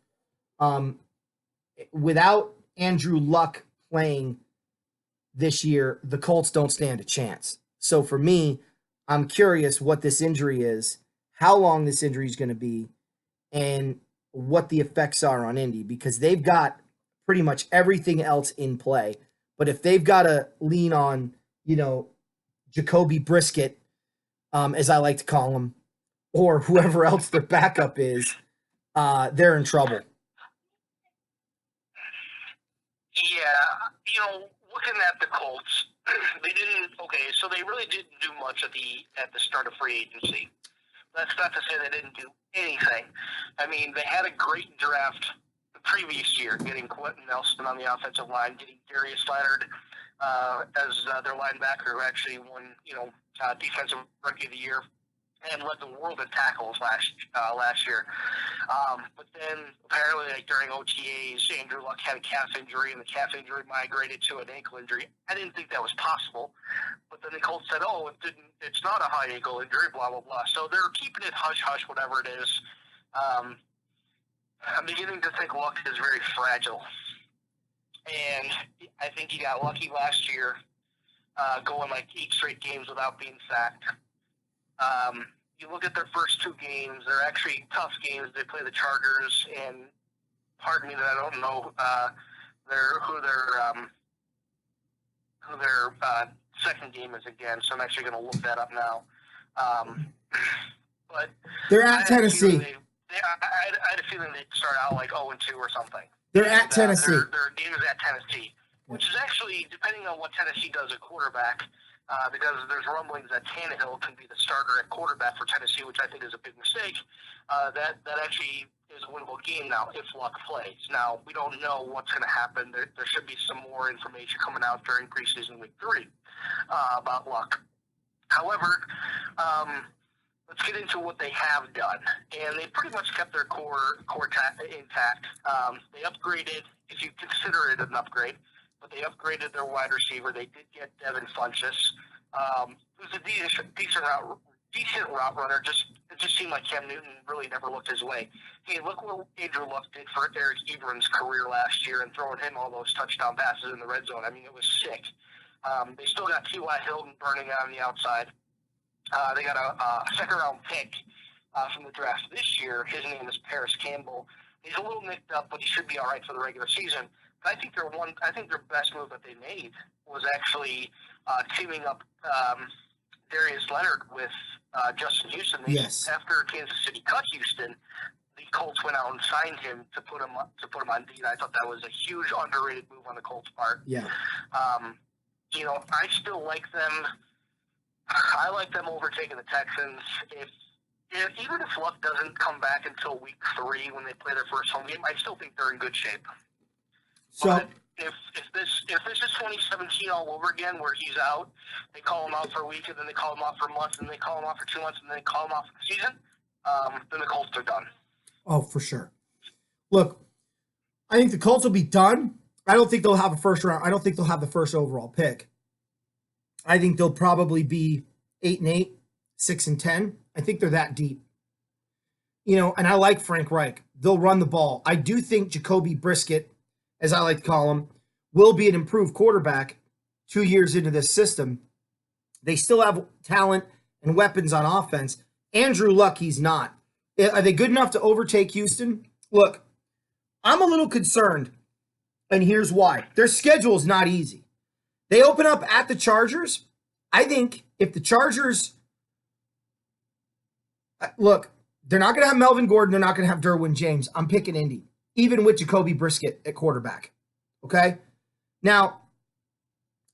A: Without Andrew Luck playing this year, the Colts don't stand a chance. So for me, I'm curious what this injury is, how long this injury is going to be, and what the effects are on Indy, because they've got pretty much everything else in play. But if they've got to lean on, Jacoby Brisket, as I like to call him, or whoever else their backup is, they're in trouble.
B: Yeah, looking at the Colts, so they really didn't do much at the start of free agency. That's not to say they didn't do anything. I mean, they had a great draft the previous year, getting Quentin Nelson on the offensive line, getting Darius Leonard as their linebacker, who actually won, Defensive Rookie of the Year and led the world in tackles last year. But then apparently, during OTAs, Andrew Luck had a calf injury, and the calf injury migrated to an ankle injury. I didn't think that was possible. But then the Colts said, "Oh, it's not a high ankle injury." Blah blah blah. So they're keeping it hush hush, whatever it is. I'm beginning to think Luck is very fragile, and I think he got lucky last year, going like 8 straight games without being sacked. You look at their first 2 games; they're actually tough games. They play the Chargers, and pardon me that I don't know who their second game is again. So I'm actually going to look that up now. But
A: they're at Tennessee.
B: I had a feeling they'd start out like 0-2 or something.
A: They're at Tennessee.
B: Their game is at Tennessee, which is actually, depending on what Tennessee does at quarterback, because there's rumblings that Tannehill can be the starter at quarterback for Tennessee, which I think is a big mistake. That actually is a winnable game now if Luck plays. Now, we don't know what's going to happen. There should be some more information coming out during preseason week 3 about Luck. However, let's get into what they have done. And they pretty much kept their core intact. They upgraded, if you consider it an upgrade, but they upgraded their wide receiver. They did get Devin Funchess, who's a decent route runner. It just seemed like Cam Newton really never looked his way. Hey, look what Andrew Luck did for Eric Ebron's career last year and throwing him all those touchdown passes in the red zone. I mean, it was sick. They still got T.Y. Hilton burning out on the outside. They got a second-round pick from the draft this year. His name is Paris Campbell. He's a little nicked up, but he should be all right for the regular season. But I think their best move that they made was actually teaming up Darius Leonard with Justin Houston.
A: Yes.
B: After Kansas City cut Houston, the Colts went out and signed him to put him on D. I thought that was a huge underrated move on the Colts' part.
A: Yeah.
B: I still like them. I like them overtaking the Texans. Even if Luck doesn't come back until week 3 when they play their first home game, I still think they're in good shape.
A: So
B: but if this is 2017 all over again, where he's out, they call him out for a week, and then they call him out for a month, and they call him out for 2 months, and then they call him out for the season, then the Colts are done.
A: Oh, for sure. Look, I think the Colts will be done. I don't think they'll have a first round. I don't think they'll have the first overall pick. I think they'll probably be 8-8, 6-10. I think they're that deep. And I like Frank Reich. They'll run the ball. I do think Jacoby Brisket, as I like to call him, will be an improved quarterback 2 years into this system. They still have talent and weapons on offense. Andrew Luck, he's not. Are they good enough to overtake Houston? Look, I'm a little concerned, and here's why. Their schedule is not easy. They open up at the Chargers. I think if the Chargers, look, they're not going to have Melvin Gordon. They're not going to have Derwin James. I'm picking Indy, even with Jacoby Brisket at quarterback. Okay? Now,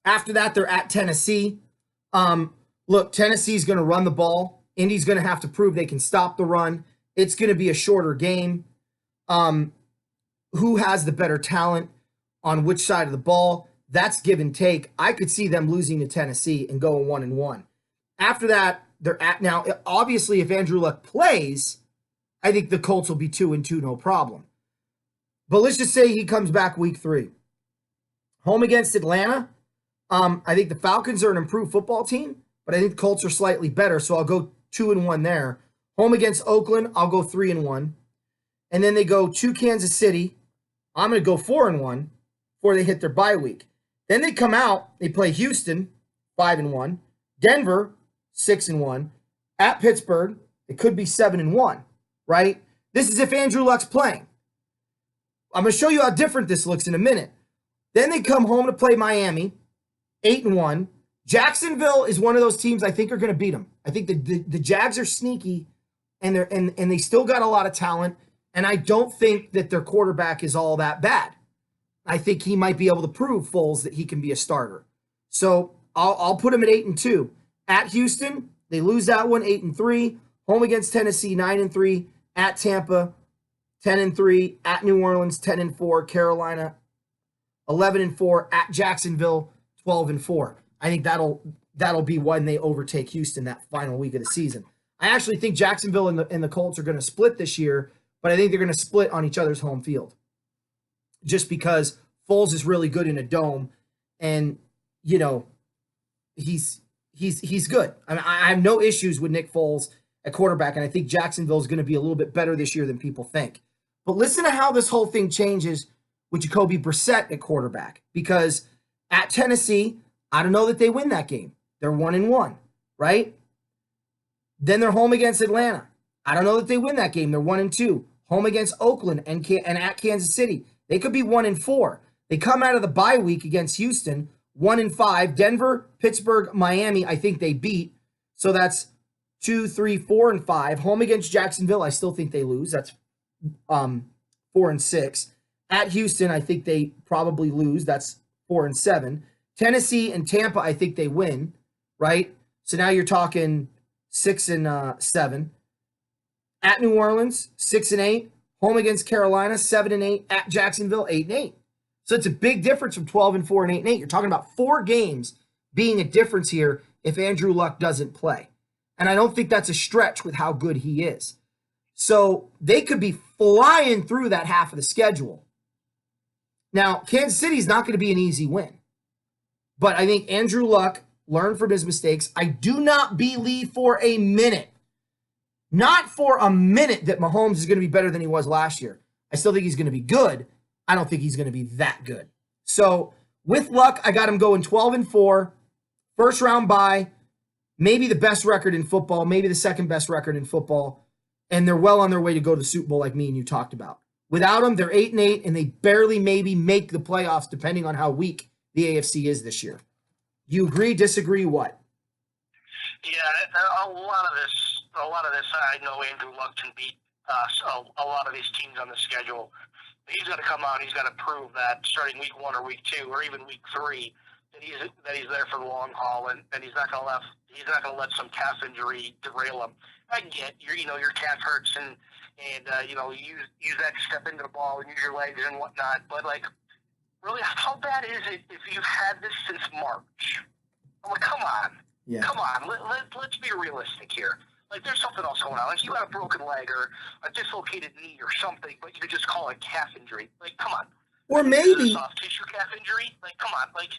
A: after that, they're at Tennessee. Look, Tennessee's going to run the ball. Indy's going to have to prove they can stop the run. It's going to be a shorter game. Who has the better talent on which side of the ball? That's give and take. I could see them losing to Tennessee and going 1-1. After that, they're at now. Obviously, if Andrew Luck plays, I think the Colts will be 2-2, no problem. But let's just say he comes back week 3. Home against Atlanta. I think the Falcons are an improved football team, but I think the Colts are slightly better, so I'll go 2-1 there. Home against Oakland, I'll go 3-1. And then they go to Kansas City. I'm going to go 4-1. before they hit their bye week. Then they come out, they play Houston, 5-1, Denver, 6-1, at Pittsburgh, it could be 7-1, right? This is if Andrew Luck's playing. I'm going to show you how different this looks in a minute. Then they come home to play Miami, 8-1. Jacksonville is one of those teams I think are going to beat them. I think the Jags are sneaky, and they still got a lot of talent, and I don't think that their quarterback is all that bad. I think he might be able to prove, Foles, that he can be a starter. So I'll put him at 8-2. At Houston, they lose that one, 8-3. Home against Tennessee, 9-3. At Tampa, 10-3. At New Orleans, 10-4. Carolina, 11-4. At Jacksonville, 12-4. I think that'll be when they overtake Houston that final week of the season. I actually think Jacksonville and the Colts are going to split this year, but I think they're going to split on each other's home field. Just because Foles is really good in a dome, and you know he's good. I mean, I have no issues with Nick Foles at quarterback, and I think Jacksonville is going to be a little bit better this year than people think. But listen to how this whole thing changes with Jacoby Brissett at quarterback, because at Tennessee, I don't know that they win that game. They're 1-1, right? Then they're home against Atlanta. I don't know that they win that game. They're 1-2. Home against Oakland and at Kansas City. They could be 1-4. They come out of the bye week against Houston, 1-5. Denver, Pittsburgh, Miami, I think they beat. So that's 2, 3, 4, and 5. Home against Jacksonville, I still think they lose. That's 4 and 6. At Houston, I think they probably lose. That's 4 and 7. Tennessee and Tampa, I think they win, right? So now you're talking 6 and 7. At New Orleans, 6 and 8. Home against Carolina, 7 and 8. At Jacksonville, 8 and 8. So it's a big difference from 12 and 4 and 8 and 8. You're talking about 4 games being a difference here if Andrew Luck doesn't play. And I don't think that's a stretch with how good he is. So they could be flying through that half of the schedule. Now, Kansas City's not going to be an easy win. But I think Andrew Luck learned from his mistakes. I do not believe for a minute, not for a minute, that Mahomes is going to be better than he was last year. I still think he's going to be good. I don't think he's going to be that good. So with Luck, I got him going 12-4, first round bye, maybe the best record in football, maybe the second best record in football, and they're well on their way to go to the Super Bowl like me and you talked about. Without him, they're 8 and 8, and they barely maybe make the playoffs depending on how weak the AFC is this year. Do you agree, disagree, what?
B: Yeah, a lot of this, I know Andrew Luck can beat a lot of these teams on the schedule. He's got to come out. He's got to prove that starting week 1 or week 2 or even week 3 that he's there for the long haul, and he's not going to let some calf injury derail him. I get your calf hurts and you use that to step into the ball and use your legs and whatnot, but like, really, how bad is it if you've had this since March? I'm like, come on.
A: Yeah.
B: Come on. Let's be realistic here. Like, there's something else going on. Like, you had a broken leg or a dislocated knee or something, but you could just call it calf injury. Like, come on.
A: Or maybe
B: soft tissue calf injury. Like, come on. Like,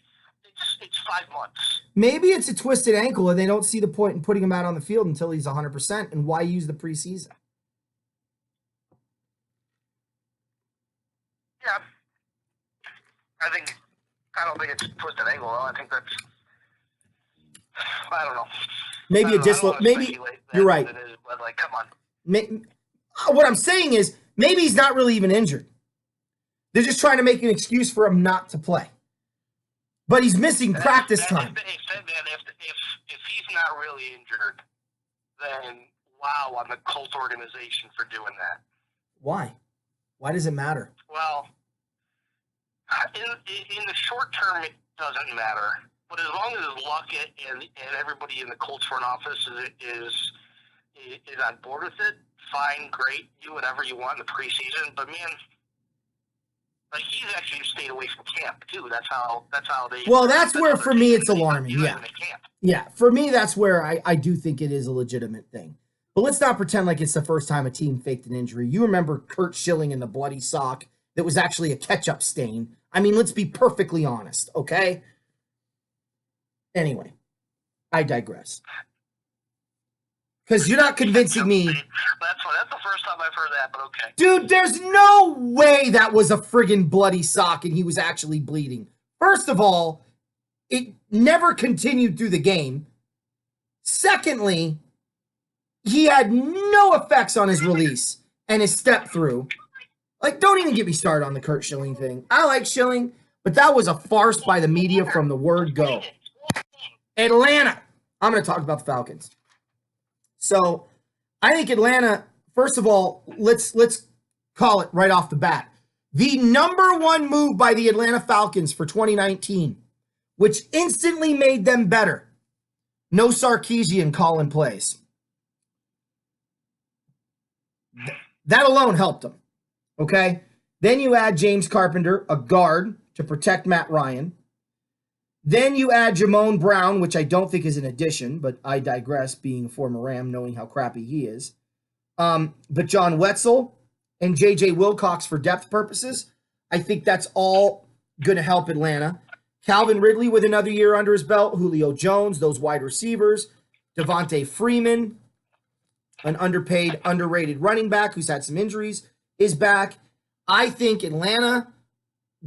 B: it's 5 months.
A: Maybe it's a twisted ankle and they don't see the point in putting him out on the field until he's 100%. And why use the preseason?
B: Yeah. I don't think it's a twisted ankle, though. I think that's, I don't know.
A: Maybe maybe you're right.
B: It is, but like, come on.
A: What I'm saying is maybe he's not really even injured. They're just trying to make an excuse for him not to play. But he's missing practice time.
B: If he's not really injured, then wow on the Colts organization for doing that.
A: Why? Why does it matter?
B: Well, in the short term, it doesn't matter. But as long as Luck and everybody in the Colts front office is on board with it, fine, great, do whatever you want in the preseason. But man, like, he's actually stayed away from camp too. That's how they. Well,
A: that's where for me it's alarming. Yeah,
B: camp.
A: Yeah. For me, that's where I do think it is a legitimate thing. But let's not pretend like it's the first time a team faked an injury. You remember Kurt Schilling in the bloody sock that was actually a ketchup stain. I mean, let's be perfectly honest, okay? Anyway, I digress. Because you're not convincing me.
B: That's the first time I've heard that, but okay.
A: Dude, there's no way that was a friggin' bloody sock and he was actually bleeding. First of all, it never continued through the game. Secondly, he had no effects on his release and his step through. Like, don't even get me started on the Kurt Schilling thing. I like Schilling, but that was a farce by the media from the word go. Atlanta. I'm going to talk about the Falcons. So, I think Atlanta, first of all, let's call it right off the bat. The number one move by the Atlanta Falcons for 2019, which instantly made them better. No Sarkisian calling plays. That alone helped them. Okay? Then you add James Carpenter, a guard, to protect Matt Ryan. Then you add Jamone Brown, which I don't think is an addition, but I digress, being a former Ram, knowing how crappy he is. But John Wetzel and J.J. Wilcox for depth purposes, I think that's all going to help Atlanta. Calvin Ridley with another year under his belt, Julio Jones, those wide receivers, Devontae Freeman, an underpaid, underrated running back who's had some injuries, is back. I think Atlanta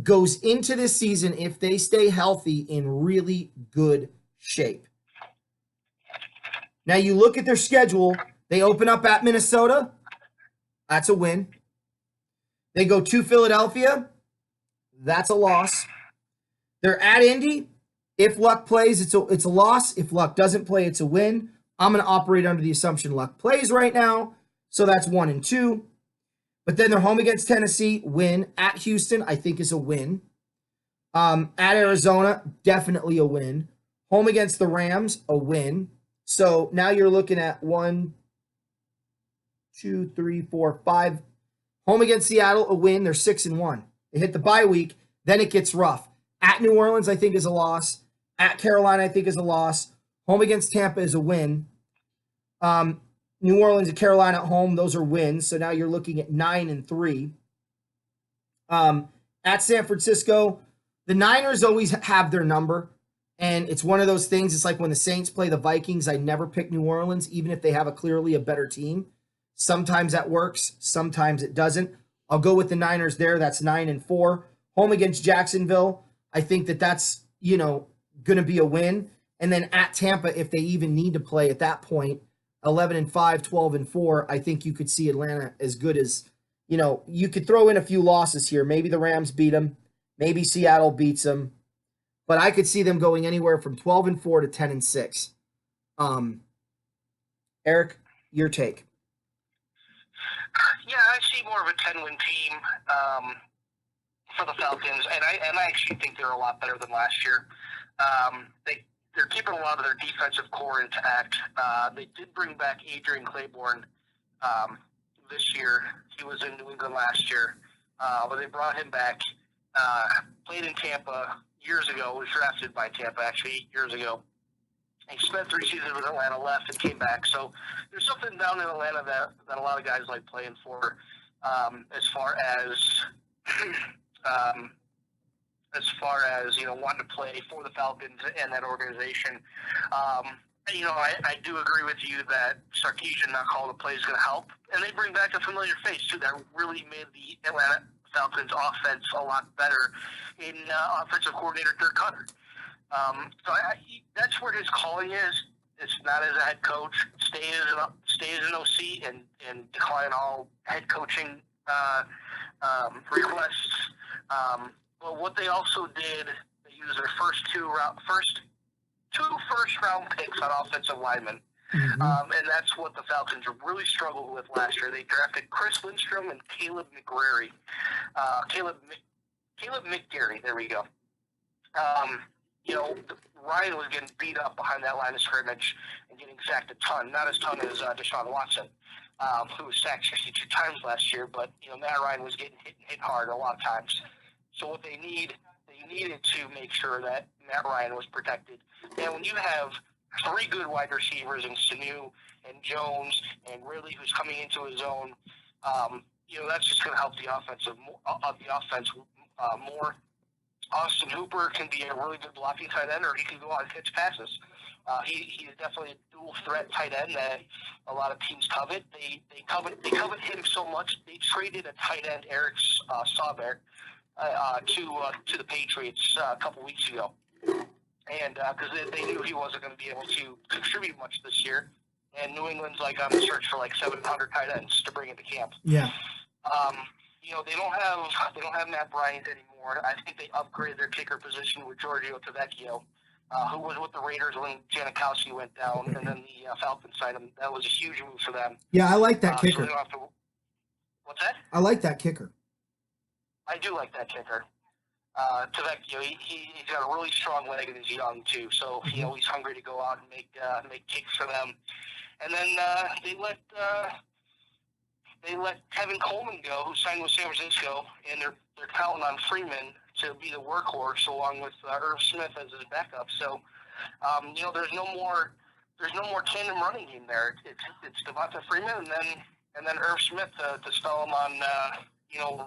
A: goes into this season, if they stay healthy, in really good shape. Now you look at their schedule. They open up at Minnesota. That's a win. They go to Philadelphia. That's a loss. They're at Indy. If Luck plays, it's a loss. If Luck doesn't play, it's a win. I'm going to operate under the assumption Luck plays right now. So that's 1 and 2. But then they're home against Tennessee, win. At Houston, I think is a win. At Arizona, definitely a win. Home against the Rams, a win. So now you're looking at 1, 2, 3, 4, 5. Home against Seattle, a win. They're 6 and 1. They hit the bye week. Then it gets rough. At New Orleans, I think is a loss. At Carolina, I think is a loss. Home against Tampa is a win. New Orleans and Carolina at home, those are wins. So now you're looking at 9 and 3. At San Francisco, the Niners always have their number. And it's one of those things. It's like when the Saints play the Vikings, I never pick New Orleans, even if they have clearly a better team. Sometimes that works. Sometimes it doesn't. I'll go with the Niners there. That's 9 and 4. Home against Jacksonville, I think that's, going to be a win. And then at Tampa, if they even need to play at that point, 11 and 5, 12 and 4, I think you could see Atlanta as good as, you could throw in a few losses here. Maybe the Rams beat them. Maybe Seattle beats them. But I could see them going anywhere from 12 and 4 to 10 and 6. Eric, your take.
B: Yeah, I see more of a 10-win team for the Falcons, and I actually think they're a lot better than last year. They're keeping a lot of their defensive core intact. They did bring back Adrian Claiborne this year. He was in New England last year, but they brought him back. Played in Tampa years ago. Was drafted by Tampa actually 8 years ago. He spent 3 seasons with Atlanta, left, and came back. So there's something down in Atlanta that a lot of guys like playing for, as far as wanting to play for the Falcons and that organization. I do agree with you that Sarkisian not calling the play is going to help. And they bring back a familiar face, too, that really made the Atlanta Falcons offense a lot better in offensive coordinator Dirk Cutter. So that's where his calling is. It's not as a head coach. Stay as an OC and decline all head coaching requests. But what they also did, they used their first two first-round picks on offensive linemen.
A: Mm-hmm.
B: And that's what the Falcons really struggled with last year. They drafted Chris Lindstrom and Caleb McGarry. Caleb McGarry, there we go. Ryan was getting beat up behind that line of scrimmage and getting sacked a ton. Not as ton as Deshaun Watson, who was sacked 62 times last year, but Matt Ryan was getting hit hard a lot of times. So what they needed to make sure that Matt Ryan was protected. And when you have 3 good wide receivers in Sanu and Jones and Ridley, who's coming into his own, that's just going to help the offense more. Austin Hooper can be a really good blocking tight end, or he can go out and catch passes. He's definitely a dual threat tight end that a lot of teams covet. They covet him so much they traded a tight end, Eric Sauber, to the Patriots a couple weeks ago, and because they knew he wasn't going to be able to contribute much this year, and New England's like on the search for like 700 tight ends to bring into camp.
A: Yeah.
B: They don't have Matt Bryant anymore. I think they upgraded their kicker position with Giorgio Tavecchio, who was with the Raiders when Janikowski went down, and then the Falcons signed him. That was a huge move for them.
A: Yeah, I like that kicker.
B: So they don't have to, what's that?
A: I like that kicker.
B: I do like that kicker. Tavecchio, he's got a really strong leg and he's young too, so he's hungry to go out and make kicks for them. And then they let Kevin Coleman go, who signed with San Francisco, and they're counting on Freeman to be the workhorse along with Irv Smith as his backup. So, there's no more tandem running game there. It's Devonta Freeman and then Irv Smith to spell him on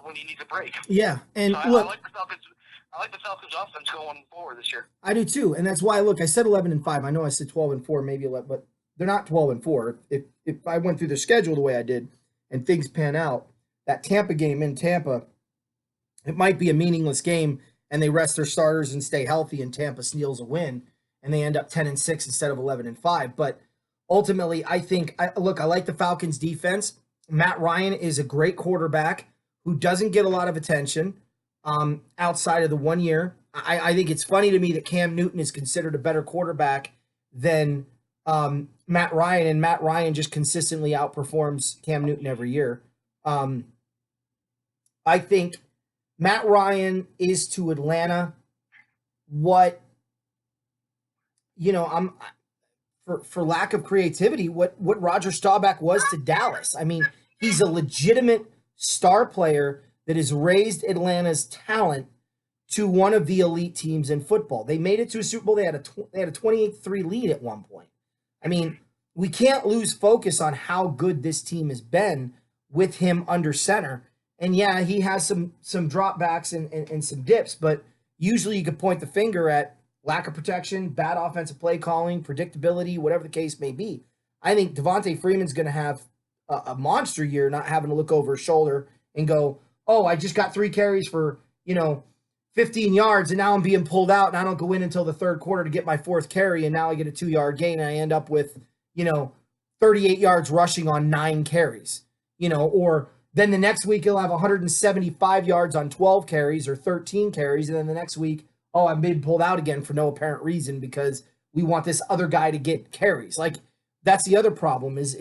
B: when he needs a break.
A: Yeah, and
B: so
A: look,
B: I like the Falcons offense going forward this year.
A: I do too, and that's why I said 11-5. I know I said 12-4, maybe 11, but they're not 12-4. If I went through the schedule the way I did and things pan out, that Tampa game in Tampa, it might be a meaningless game, and they rest their starters and stay healthy, and Tampa steals a win, and they end up 10-6 instead of 11-5. But ultimately, I like the Falcons' defense. Matt Ryan is a great quarterback who doesn't get a lot of attention outside of the 1 year. I think it's funny to me that Cam Newton is considered a better quarterback than Matt Ryan, and Matt Ryan just consistently outperforms Cam Newton every year. I think Matt Ryan is to Atlanta what, I'm for lack of creativity, what Roger Staubach was to Dallas. I mean, he's a legitimate star player that has raised Atlanta's talent to one of the elite teams in football. They made it to a Super Bowl. They had a 28-3 lead at one point. I mean, we can't lose focus on how good this team has been with him under center. And yeah, he has some dropbacks and some dips, but usually you could point the finger at lack of protection, bad offensive play calling, predictability, whatever the case may be. I think Devonta Freeman's going to have a monster year, not having to look over his shoulder and go, oh, I just got 3 carries for, 15 yards, and now I'm being pulled out, and I don't go in until the third quarter to get my 4th carry, and now I get a 2-yard gain, and I end up with, 38 yards rushing on 9 carries, or then the next week he'll have 175 yards on 12 carries or 13 carries, and then the next week, oh, I'm being pulled out again for no apparent reason because we want this other guy to get carries. Like, that's the other problem is,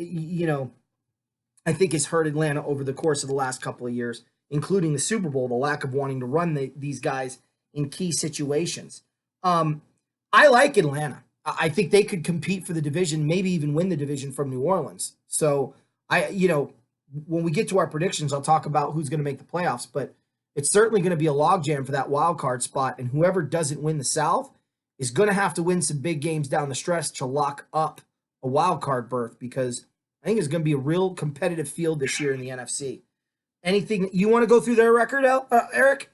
A: I think it's hurt Atlanta over the course of the last couple of years, including the Super Bowl, the lack of wanting to run these guys in key situations. I like Atlanta. I think they could compete for the division, maybe even win the division from New Orleans. So when we get to our predictions, I'll talk about who's going to make the playoffs, but it's certainly going to be a logjam for that wild card spot. And whoever doesn't win the South is going to have to win some big games down the stretch to lock up a wild card berth, because I think it's going to be a real competitive field this year in the NFC. Anything you want to go through their record, Eric?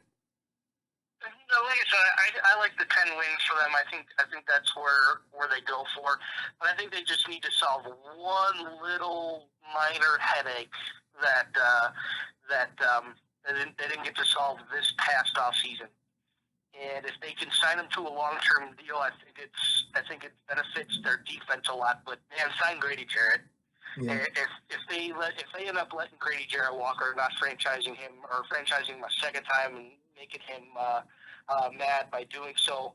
B: No, like I said, I like the 10 wins for them. I think that's where they go for. But I think they just need to solve one little minor headache that they didn't get to solve this past off season. And if they can sign him to a long-term deal, I think it benefits their defense a lot. But man, sign Grady Jarrett. Yeah. If they end up letting Grady Jarrett walk or not franchising him or franchising him a second time and making him mad by doing so,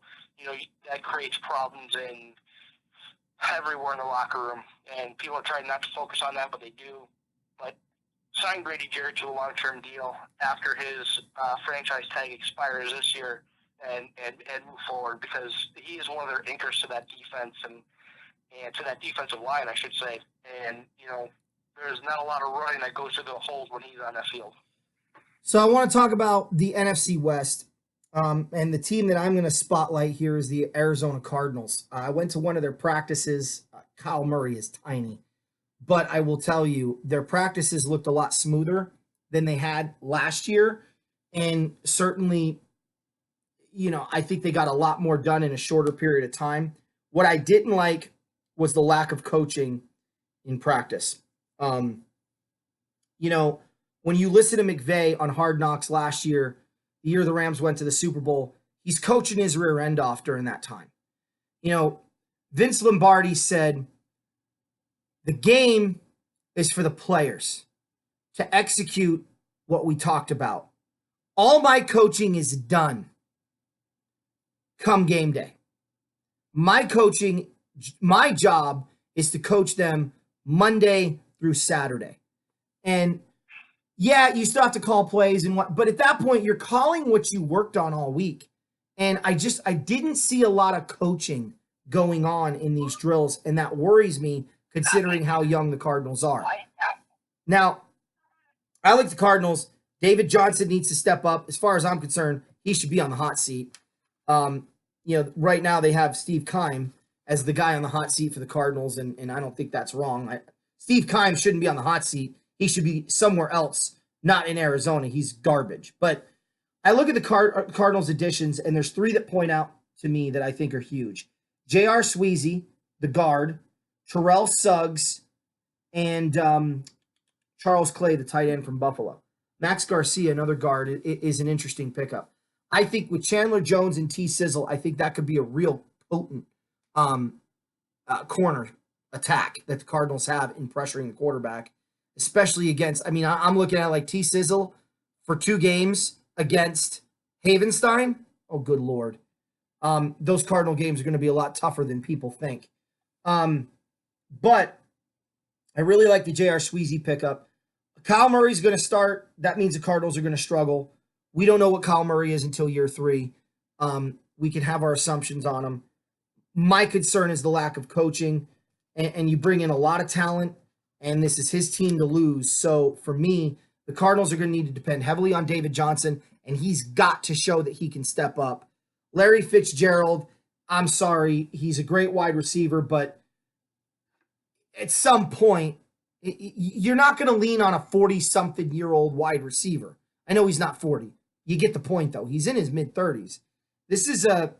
B: that creates problems everywhere in the locker room. And people are trying not to focus on that, but they do. But sign Grady Jarrett to a long-term deal after his franchise tag expires this year and move forward, because he is one of their anchors to that defense and to that defensive line, I should say. And, there's not a lot of running that goes to the holes when he's on that field.
A: So I want to talk about the NFC West. And the team that I'm going to spotlight here is the Arizona Cardinals. I went to one of their practices. Kyle Murray is tiny. But I will tell you, their practices looked a lot smoother than they had last year. And certainly, I think they got a lot more done in a shorter period of time. What I didn't like was the lack of coaching in practice. Um, you know, when you listen to McVay on Hard Knocks last year, the year the Rams went to the Super Bowl, he's coaching his rear end off during that time. You know, Vince Lombardi said, the game is for the players to execute what we talked about. All my coaching is done come game day. My coaching, my job is to coach them Monday through Saturday. And yeah, you still have to call plays and what, but at that point, you're calling what you worked on all week. And I didn't see a lot of coaching going on in these drills, and that worries me considering how young the Cardinals are. Now, I like the Cardinals. David Johnson needs to step up. As far as I'm concerned, he should be on the hot seat. Right now they have Steve Keim as the guy on the hot seat for the Cardinals, and I don't think that's wrong. Steve Keim shouldn't be on the hot seat. He should be somewhere else, not in Arizona. He's garbage. But I look at the Cardinals additions, and there's three that point out to me that I think are huge. J.R. Sweezy, the guard, Terrell Suggs, and Charles Clay, the tight end from Buffalo. Max Garcia, another guard, is an interesting pickup. I think with Chandler Jones and T. Sizzle, I think that could be a real potent corner attack that the Cardinals have in pressuring the quarterback, especially against, I'm looking at like T. Sizzle for 2 games against Havenstein. Oh, good Lord. Those Cardinal games are going to be a lot tougher than people think. But I really like the J.R. Sweezy pickup. Kyle Murray's going to start. That means the Cardinals are going to struggle. We don't know what Kyle Murray is until year 3. We can have our assumptions on him. My concern is the lack of coaching, and you bring in a lot of talent, and this is his team to lose. So for me, the Cardinals are going to need to depend heavily on David Johnson, and he's got to show that he can step up. Larry Fitzgerald, I'm sorry, he's a great wide receiver, but at some point, you're not going to lean on a 40-something-year-old wide receiver. I know he's not 40. You get the point, though. He's in his mid-30s. This is an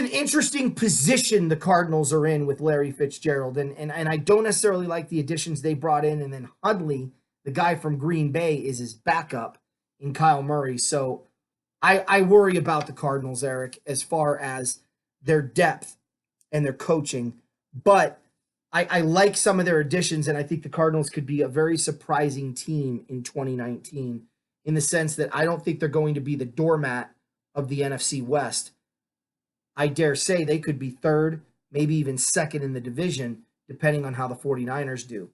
A: interesting position the Cardinals are in with Larry Fitzgerald, and I don't necessarily like the additions they brought in, and then Hudley, the guy from Green Bay, is his backup in Kyle Murray. So I worry about the Cardinals, Eric, as far as their depth and their coaching, but I like some of their additions, and I think the Cardinals could be a very surprising team in 2019 in the sense that I don't think they're going to be the doormat of the NFC West. I dare say they could be 3rd, maybe even 2nd in the division, depending on how the 49ers do.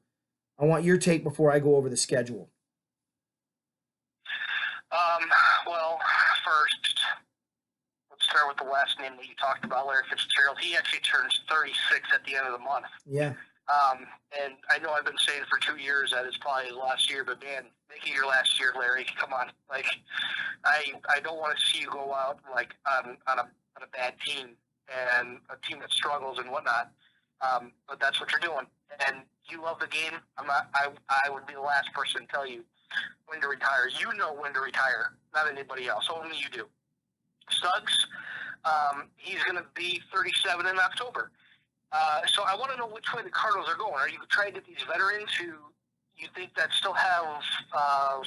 A: I want your take before I go over the schedule.
B: Well, first, let's start with the last name that you talked about, Larry Fitzgerald. He actually turns 36 at the end of the month.
A: Yeah.
B: And I know I've been saying for 2 years that it's probably his last year, but man, make it your last year, Larry. Come on. Like, I don't want to see you go out like on a bad team and a team that struggles and whatnot. But that's what you're doing. And you love the game. I would be the last person to tell you when to retire. You know when to retire, not anybody else. Only you do. Suggs, he's going to be 37 in October. So I want to know which way the Cardinals are going. Are you trying to get these veterans who you think that still have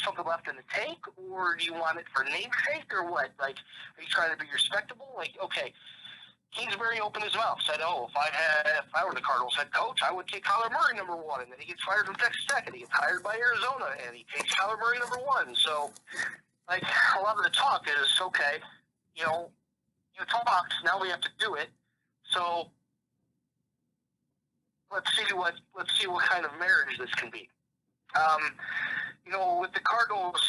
B: something left in the tank, or do you want it for namesake, or what? Like, are you trying to be respectable? Like, okay, Kingsbury opened his mouth, said, "Oh, if I were the Cardinals head coach, I would take Kyler Murray number 1," and then he gets fired from Texas Tech, and he gets hired by Arizona, and he takes Kyler Murray number 1. So, like, a lot of the talk is, okay, you talked, now we have to do it. So let's see what kind of marriage this can be. With the Cardinals,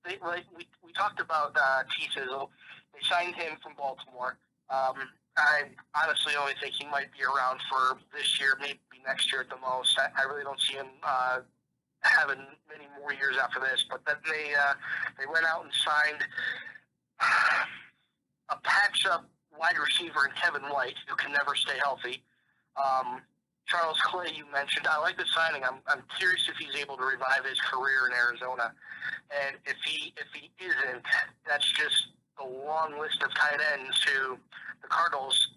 B: we talked about T. Sizzle. They signed him from Baltimore. I honestly only think he might be around for this year, maybe next year at the most. I really don't see him having many more years after this. But then they went out and signed a patch-up wide receiver in Kevin White, who can never stay healthy. Charles Clay, you mentioned. I like the signing. I'm curious if he's able to revive his career in Arizona, and if he isn't, that's just the long list of tight ends who the Cardinals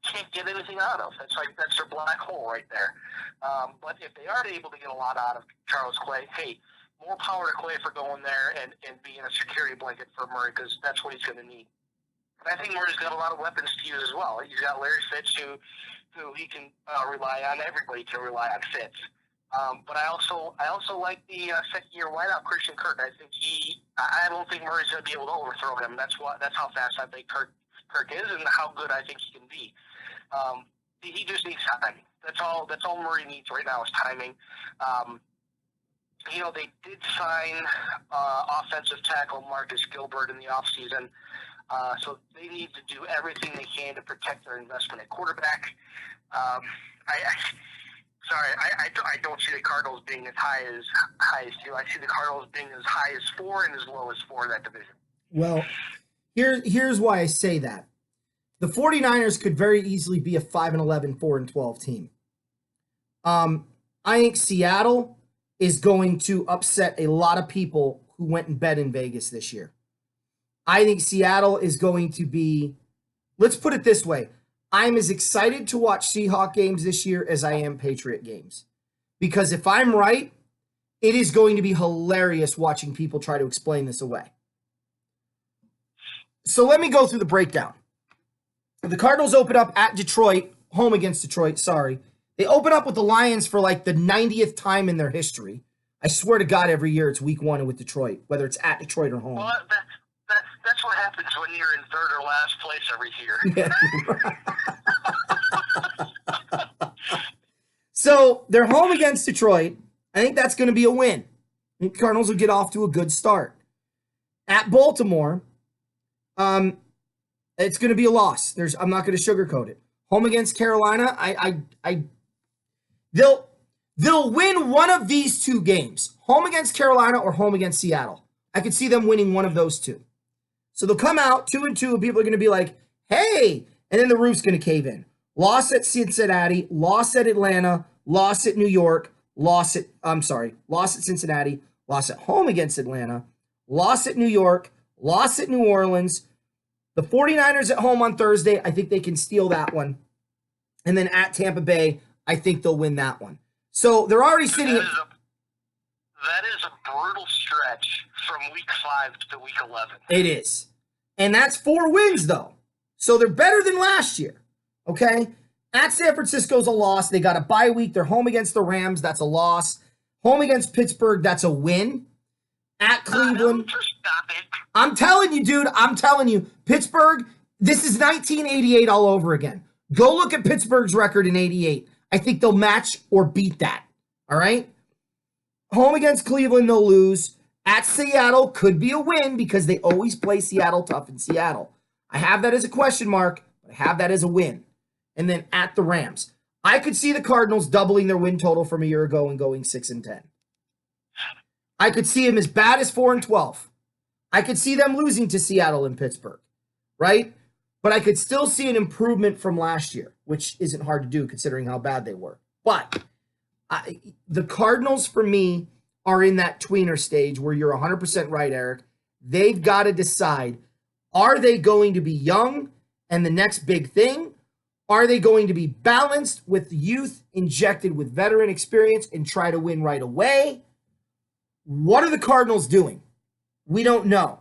B: can't get anything out of. That's their black hole right there. But if they are able to get a lot out of Charles Clay, hey, more power to Clay for going there and being a security blanket for Murray, because that's what he's going to need. And I think Murray's got a lot of weapons to use as well. He's got Larry Fitz, who he can rely on. Everybody can rely on Fitz. But I also like the second-year wideout Christian Kirk. I don't think Murray's going to be able to overthrow him. That's how fast I think Kirk is, and how good I think he can be. He just needs time. That's all Murray needs right now is timing. They did sign offensive tackle Marcus Gilbert in the offseason. So they need to do everything they can to protect their investment at quarterback. I don't see the Cardinals being as high as 2. I see the Cardinals being as high as 4 and as low as 4 in that division.
A: Well, here's why I say that. The 49ers could very easily be a 5-11, 4-12 team. I think Seattle is going to upset a lot of people who went and bet in Vegas this year. I think Seattle is going to be, let's put it this way, I'm as excited to watch Seahawks games this year as I am Patriot games. Because if I'm right, it is going to be hilarious watching people try to explain this away. So let me go through the breakdown. The Cardinals open up at Detroit, home against Detroit, sorry. They open up with the Lions for like the 90th time in their history. I swear to God, every year it's week 1 with Detroit, whether it's at Detroit or home.
B: Well, that's what happens when you're in third or last place every year.
A: Yeah. So they're home against Detroit. I think that's going to be a win. I think Cardinals will get off to a good start. At Baltimore, it's going to be a loss. I'm not going to sugarcoat it. Home against Carolina, they'll win one of these 2 games. Home against Carolina or home against Seattle. I could see them winning one of those 2. So they'll come out 2-2, and people are going to be like, hey, and then the roof's going to cave in. Loss at Cincinnati, loss at Atlanta, loss at New York, loss at Cincinnati, loss at home against Atlanta, loss at New York, loss at New Orleans. The 49ers at home on Thursday, I think they can steal that one. And then at Tampa Bay, I think they'll win that one. So they're already sitting at...
B: That is a brutal stretch from week 5 to week 11.
A: It is. And that's 4 wins, though. So they're better than last year. Okay? At San Francisco's a loss. They got a bye week. They're home against the Rams. That's a loss. Home against Pittsburgh. That's a win. At Cleveland.
B: Stop it.
A: I'm telling you, dude. I'm telling you. Pittsburgh, this is 1988 all over again. Go look at Pittsburgh's record in 88. I think they'll match or beat that. All right? Home against Cleveland, they'll lose. At Seattle, could be a win because they always play Seattle tough in Seattle. I have that as a question mark, but I have that as a win. And then at the Rams, I could see the Cardinals doubling their win total from a year ago and going 6-10. I could see them as bad as 4-12. I could see them losing to Seattle and Pittsburgh, right? But I could still see an improvement from last year, which isn't hard to do considering how bad they were. But the Cardinals, for me, are in that tweener stage where you're 100% right, Eric. They've got to decide, are they going to be young and the next big thing? Are they going to be balanced with youth injected with veteran experience and try to win right away? What are the Cardinals doing? We don't know.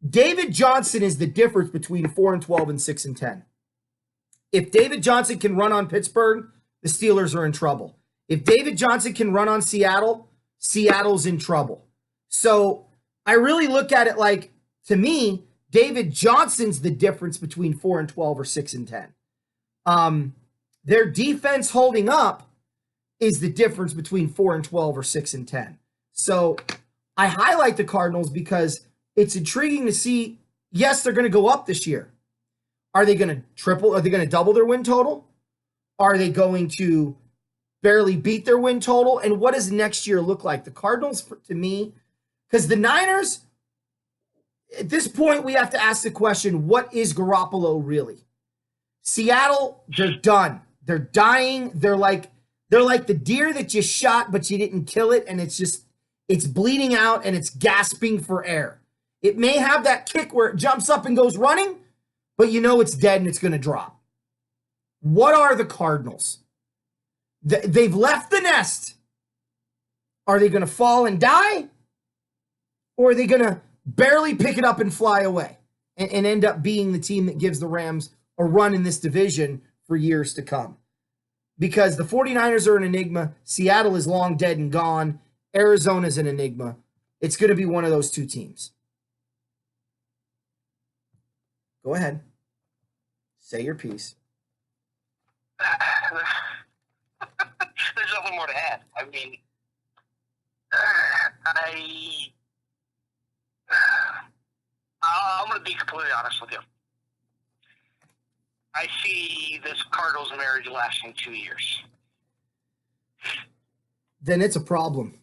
A: David Johnson is the difference between 4-12 and 6-10. If David Johnson can run on Pittsburgh, the Steelers are in trouble. If David Johnson can run on Seattle, Seattle's in trouble. So I really look at it like, to me, David Johnson's the difference between 4-12 or 6-10. Their defense holding up is the difference between 4-12 or 6-10. So I highlight the Cardinals because it's intriguing to see, yes, they're going to go up this year. Are they going to triple? Are they going to double their win total? Are they going to barely beat their win total? And what does next year look like? The Cardinals, to me, because the Niners, at this point, we have to ask the question, what is Garoppolo really? Seattle, they're done. They're dying. They're like the deer that you shot, but you didn't kill it, and it's bleeding out and it's gasping for air. It may have that kick where it jumps up and goes running, but you know it's dead and it's going to drop. What are the Cardinals? They've left the nest. Are they going to fall and die? Or are they going to barely pick it up and fly away and end up being the team that gives the Rams a run in this division for years to come? Because the 49ers are an enigma. Seattle is long dead and gone. Arizona's an enigma. It's going to be one of those two teams. Go ahead. Say your piece.
B: There's nothing more to add. I mean, I'm going to be completely honest with you. I see this Cardinals marriage lasting 2 years.
A: Then it's a problem.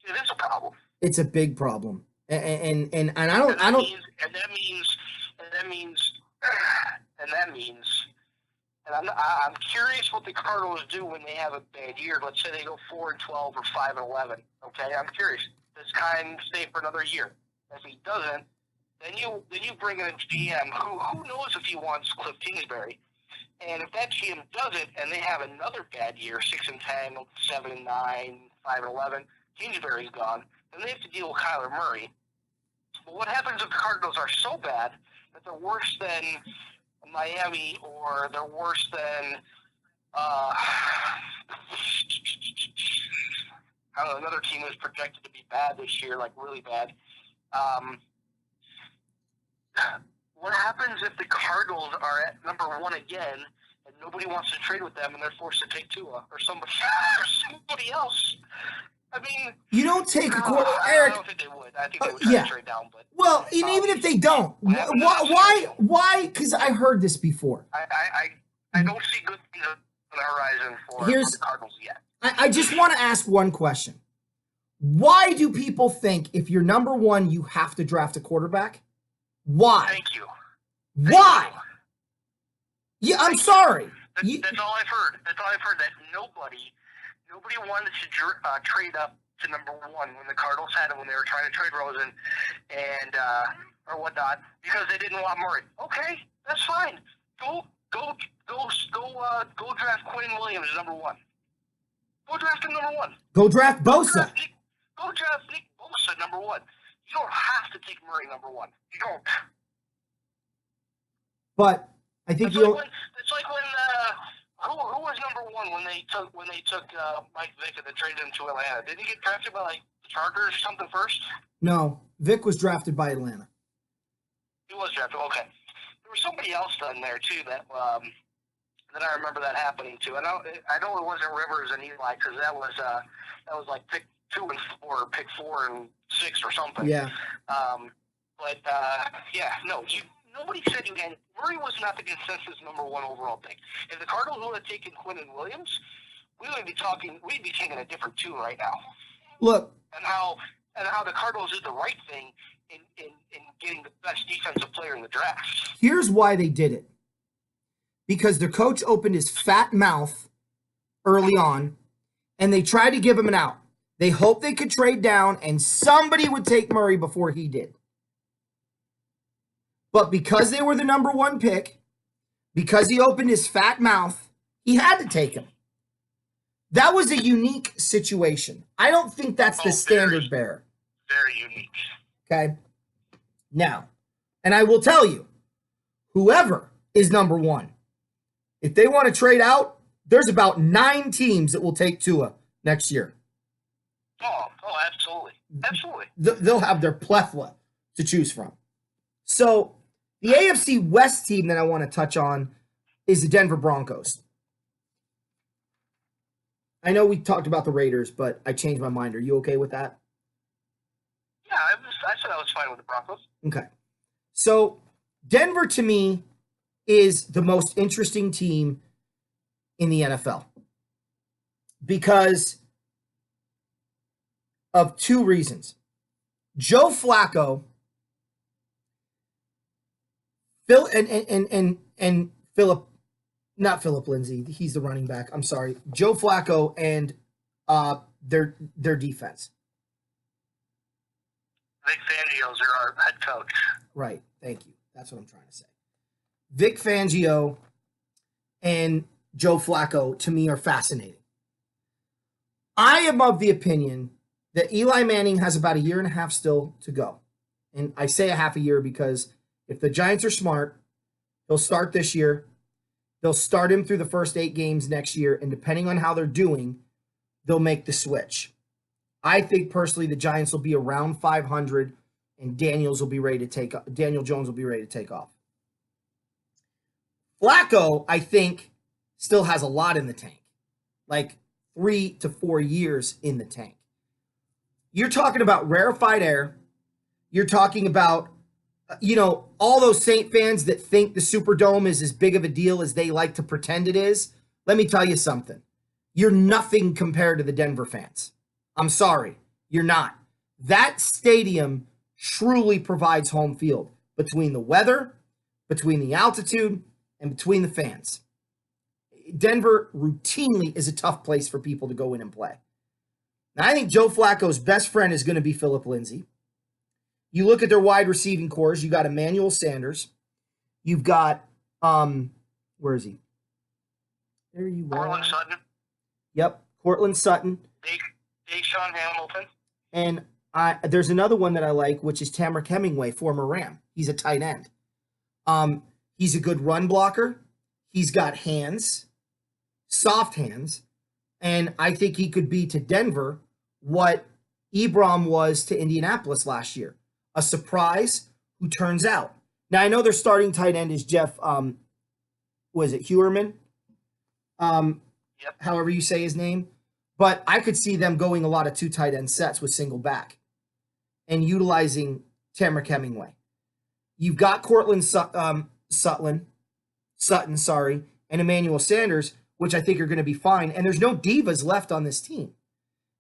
B: It is a problem.
A: It's a big problem. And
B: I'm curious what the Cardinals do when they have a bad year. Let's say they go 4-12 or 5-11. Okay, I'm curious. Does Kine stay for another year? If he doesn't, then you bring in a GM who knows if he wants Cliff Kingsbury. And if that GM doesn't, and they have another bad year, 6-10, 7-9, 5-11, Kingsbury's gone, then they have to deal with Kyler Murray. But what happens if the Cardinals are so bad that they're worse than Miami, or they're worse than I don't know, another team that's projected to be bad this year, like really bad. What happens if the Cardinals are at number one again and nobody wants to trade with them and they're forced to take Tua or somebody else? I mean,
A: you don't take a quarter, Eric.
B: I don't think they would. I think they would try to trade down. But
A: well, and even if they don't, why? Because I heard this before.
B: I don't see good things on the horizon for the Cardinals yet.
A: I just want to ask one question. Why do people think if you're number one, you have to draft a quarterback? Why?
B: Thank you.
A: Why? Yeah, I'm sorry.
B: That's all I've heard. That's all I've heard. That nobody wanted to trade up to number one when the Cardinals had him, when they were trying to trade Rosen and or whatnot, because they didn't want Murray. Okay, that's fine. Go draft Quinn Williams number one. Go draft him number one.
A: Go draft Bosa.
B: Go draft Nick Bosa number one. You don't have to take Murray number one. You don't.
A: But I think
B: it's like when who was number one when they took Mike Vick and they traded him to Atlanta? Did he get drafted by like the Chargers or something first?
A: No, Vick was drafted by Atlanta.
B: He was drafted. Okay, there was somebody else done there too that I remember that happening to. I know it wasn't Rivers and Eli because that was like pick 2 and 4, pick 4 and 6 or something.
A: Yeah.
B: Nobody said you had. Murray was not the consensus number one overall pick. If the Cardinals would have taken Quinn and Williams, we'd be taking a different tune right now.
A: Look.
B: And how the Cardinals did the right thing in getting the best defensive player in the draft.
A: Here's why they did it. Because their coach opened his fat mouth early on, and they tried to give him an out. They hoped they could trade down, and somebody would take Murray before he did. But because they were the number one pick, because he opened his fat mouth, he had to take him. That was a unique situation. I don't think that's the standard bearer.
B: Very unique.
A: Okay? Now, and I will tell you, whoever is number one, if they want to trade out, there's about 9 teams that will take Tua next year.
B: Oh, absolutely. Absolutely.
A: They'll have their plethora to choose from. So, the AFC West team that I want to touch on is the Denver Broncos. I know we talked about the Raiders, but I changed my mind. Are you okay with that?
B: Yeah, I said I was fine with the Broncos.
A: Okay. So, Denver, to me, is the most interesting team in the NFL because of 2 reasons. Joe Flacco, not Philip Lindsay. He's the running back. I'm sorry. Joe Flacco and their defense.
B: Vic Fangio's our head coach.
A: Right. Thank you. That's what I'm trying to say. Vic Fangio and Joe Flacco, to me, are fascinating. I am of the opinion that Eli Manning has about a year and a half still to go. And I say a half a year because if the Giants are smart, he'll start this year. They'll start him through the first 8 games next year. And depending on how they're doing, they'll make the switch. I think personally the Giants will be around 500 and Daniel Jones will be ready to take off. Flacco, I think, still has a lot in the tank. Like 3 to 4 years in the tank. You're talking about rarefied air. You're talking about, all those Saint fans that think the Superdome is as big of a deal as they like to pretend it is. Let me tell you something. You're nothing compared to the Denver fans. I'm sorry. You're not. That stadium truly provides home field between the weather, between the altitude, and between the fans. Denver routinely is a tough place for people to go in and play. Now, I think Joe Flacco's best friend is going to be Phillip Lindsay. You look at their wide receiving cores, you got Emmanuel Sanders. You've got, where is he? There you are.
B: Cortland Sutton.
A: Yep, Cortland Sutton.
B: Deshaun Hamilton.
A: And there's another one that I like, which is Tamrick Hemingway, former Ram. He's a tight end. He's a good run blocker. He's got hands, soft hands. And I think he could be to Denver what Ebron was to Indianapolis last year. A surprise who turns out. Now, I know their starting tight end is Jeff, Heuerman?
B: Yep.
A: However you say his name. But I could see them going a lot of 2 tight end sets with single back and utilizing Tamrick Hemingway. You've got Cortland Sutton, and Emmanuel Sanders, which I think are going to be fine. And there's no divas left on this team.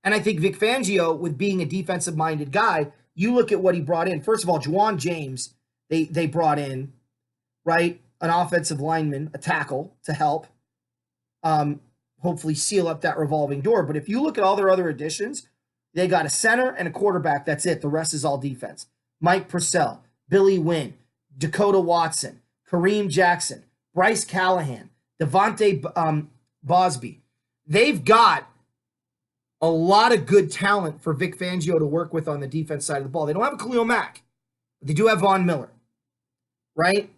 A: And I think Vic Fangio, with being a defensive-minded guy, you look at what he brought in. First of all, Juwan James, they brought in, right, an offensive lineman, a tackle to help hopefully seal up that revolving door. But if you look at all their other additions, they got a center and a quarterback. That's it. The rest is all defense. Mike Purcell, Billy Wynn, Dakota Watson, Kareem Jackson, Bryce Callahan, Devontae Bosby. They've got a lot of good talent for Vic Fangio to work with on the defense side of the ball. They don't have a Khalil Mack, but they do have Von Miller, right?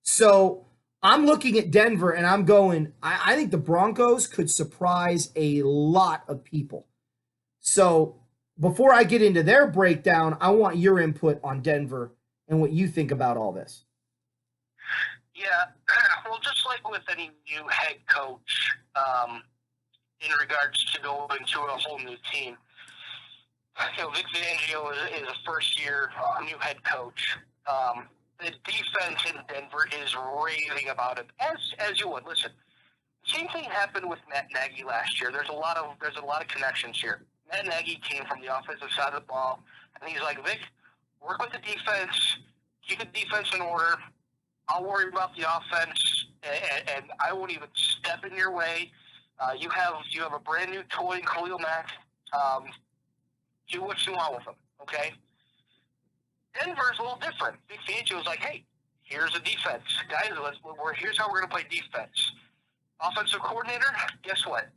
A: So I'm looking at Denver and I'm going, I think the Broncos could surprise a lot of people. So before I get into their breakdown, I want your input on Denver and what you think about all this.
B: Yeah, well, just like with any new head coach, in regards to going to a whole new team, Vic Fangio is a first-year new head coach. The defense in Denver is raving about it, as you would. Listen, same thing happened with Matt Nagy last year. There's a lot of connections here. Matt Nagy came from the offensive side of the ball, and he's like, Vic, work with the defense, keep the defense in order. I'll worry about the offense, and I won't even step in your way. You have a brand new toy in Khalil Mack. Do what you want with him, okay? Denver's a little different. Big Fangio was like, hey, here's the defense. Guys, here's how we're going to play defense. Offensive coordinator, guess what?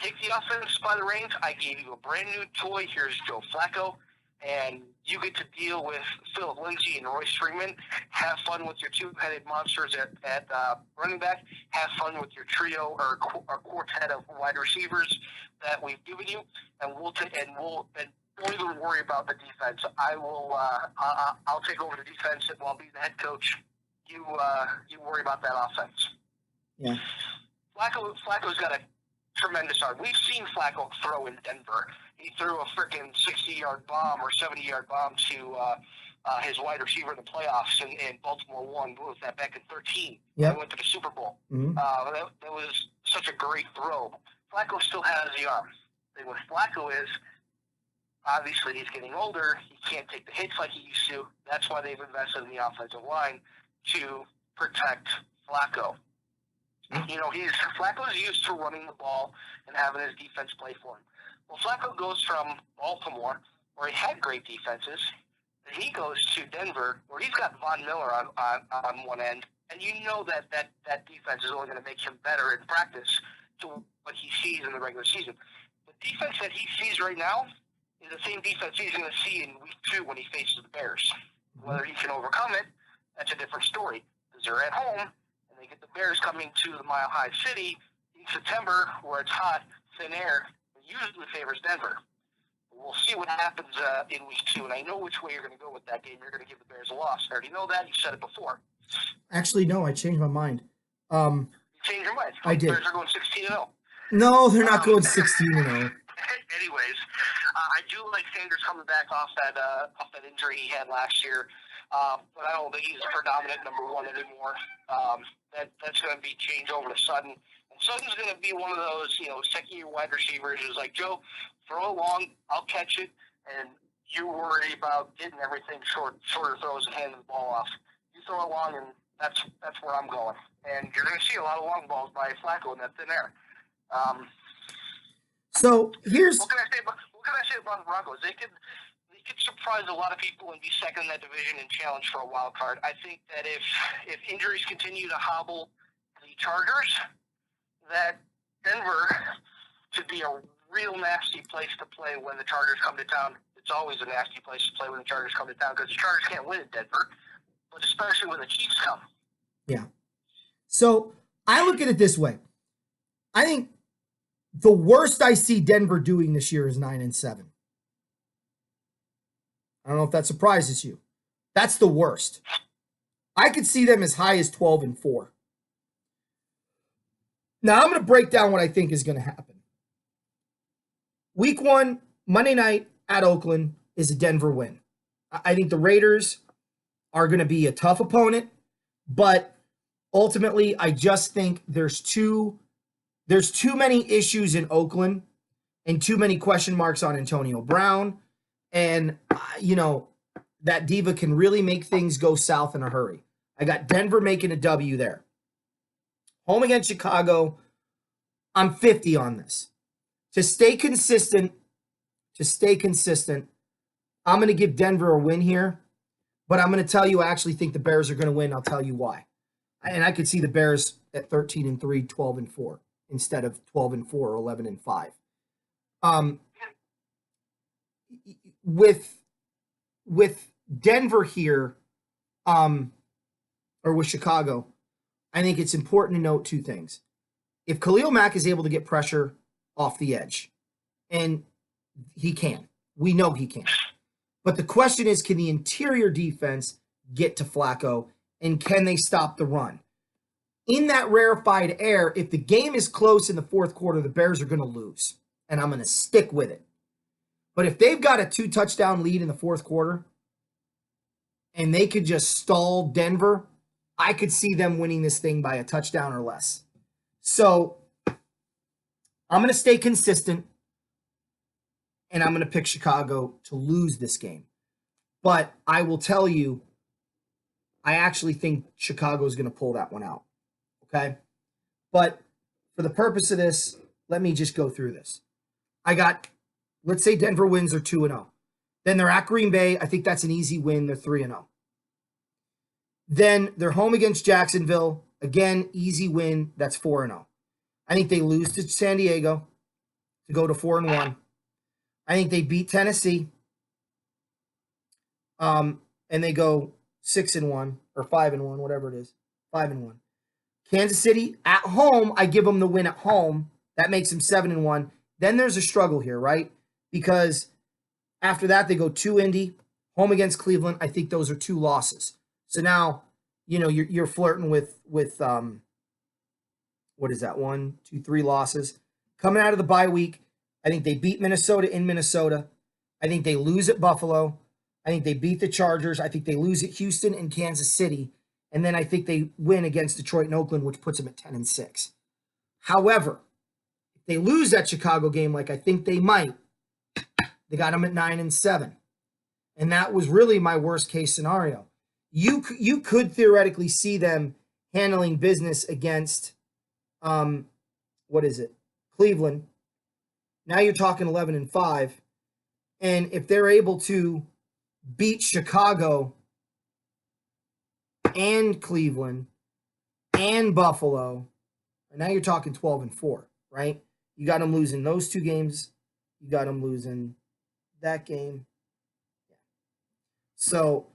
B: Take the offense by the reins. I gave you a brand new toy. Here's Joe Flacco. And you get to deal with Phillip Lindsay and Royce Freeman. Have fun with your 2-headed monsters at running back. Have fun with your trio or quartet of wide receivers that we've given you. And don't even worry about the defense. I'll take over the defense, and while being the head coach, you worry about that offense.
A: Yeah.
B: Flacco's got a tremendous arm. We've seen Flacco throw in Denver. He threw a freaking 60-yard bomb or 70-yard bomb to his wide receiver in the playoffs, and Baltimore won. What was that, back in 2013?
A: Yeah.
B: They went to the Super Bowl.
A: Mm-hmm.
B: That was such a great throw. Flacco still has the arm. The thing with Flacco is, obviously, he's getting older. He can't take the hits like he used to. That's why they've invested in the offensive line to protect Flacco. Flacco's used to running the ball and having his defense play for him. Well, Flacco goes from Baltimore, where he had great defenses. he goes to Denver, where he's got Von Miller on one end, and you know that defense is only going to make him better in practice to what he sees in the regular season. The defense that he sees right now is the same defense he's going to see in week 2 when he faces the Bears. Whether he can overcome it, that's a different story. Because they're at home, and they get the Bears coming to the Mile High City in September, where it's hot, thin air. It usually favors Denver. We'll see what happens in week 2, and I know which way you're going to go with that game. You're going to give the Bears a loss. I already know that. You said it before.
A: Actually, no, I changed my mind.
B: You changed your mind.
A: I did.
B: The Bears are going 16-0.
A: No, they're not going 16-0.
B: Anyways, I do like Sanders coming back off that injury he had last year. But I don't think he's a predominant number 1 anymore. That's going to be changed over to Sutton. And Sutton's going to be one of those, second-year wide receivers who's like, Joe, throw it long, I'll catch it, and you worry about getting everything shorter throws and handing the ball off. You throw it long, and that's where I'm going. And you're going to see a lot of long balls by Flacco in that thin air.
A: So here's
B: what can I say about the Broncos? They could surprise a lot of people and be second in that division and challenge for a wild card. I think that if injuries continue to hobble the Chargers, that Denver could be a real nasty place to play when the Chargers come to town. It's always a nasty place to play when the Chargers come to town because the Chargers can't win in Denver, but especially when the Chiefs come.
A: Yeah. So I look at it this way. I think the worst I see Denver doing this year is 9-7. I don't know if that surprises you. That's the worst. I could see them as high as 12-4. Now I'm going to break down what I think is going to happen. Week 1, Monday night at Oakland is a Denver win. I think the Raiders are going to be a tough opponent, but ultimately I just think there's too many issues in Oakland and too many question marks on Antonio Brown. And, that diva can really make things go south in a hurry. I got Denver making a W there. Home against Chicago, I'm 50 on this. To stay consistent, I'm going to give Denver a win here. But I'm going to tell you I actually think the Bears are going to win. I'll tell you why. And I could see the Bears at 13-3, 12-4 instead of 12-4 or 11-5. With Denver here, or with Chicago, I think it's important to note 2 things. If Khalil Mack is able to get pressure off the edge, and he can, we know he can. But the question is, can the interior defense get to Flacco, and can they stop the run? In that rarefied air, if the game is close in the fourth quarter, the Bears are going to lose, and I'm going to stick with it. But if they've got a 2-touchdown lead in the fourth quarter and they could just stall Denver, I could see them winning this thing by a touchdown or less. So I'm going to stay consistent, and I'm going to pick Chicago to lose this game. But I will tell you, I actually think Chicago is going to pull that one out. Okay? But for the purpose of this, let me just go through this. Let's say Denver wins, they're 2-0. Then they're at Green Bay. I think that's an easy win. They're 3-0. Then they're home against Jacksonville. Again, easy win. That's 4-0. I think they lose to San Diego to go to 4-1. I think they beat Tennessee. And they go 6-1 or 5-1, whatever it is. 5-1. Kansas City at home, I give them the win at home. That makes them 7-1. Then there's a struggle here, right? Because after that, they go to Indy, home against Cleveland. I think those are 2 losses. So now, you're flirting with what is that? 1, 2, 3 losses. Coming out of the bye week, I think they beat Minnesota in Minnesota. I think they lose at Buffalo. I think they beat the Chargers. I think they lose at Houston and Kansas City. And then I think they win against Detroit and Oakland, which puts them at 10-6. However, if they lose that Chicago game like I think they might, they got them at 9-7. And that was really my worst case scenario. You could theoretically see them handling business against, Cleveland. Now you're talking 11-5. And if they're able to beat Chicago and Cleveland and Buffalo, and now you're talking 12-4, right? You got them losing those 2 games. You got them losing that game. So,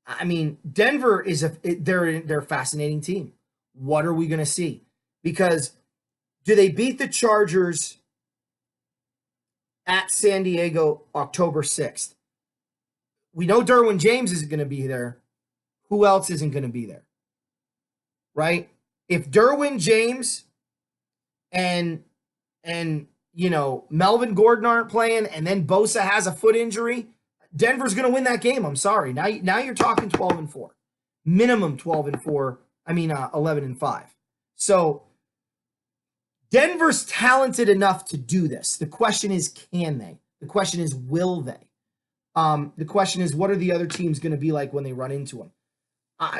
A: I mean, Denver is they're a fascinating team. What are we going to see? Because do they beat the Chargers at San Diego October 6th? We know Derwin James isn't going to be there. Who else isn't going to be there? Right? If Derwin James and Melvin Gordon aren't playing, and then Bosa has a foot injury, Denver's going to win that game. I'm sorry. Now you're talking 12-4, minimum 12-4. 11-5. So Denver's talented enough to do this. The question is, can they? The question is, will they? The question is, what are the other teams going to be like when they run into them?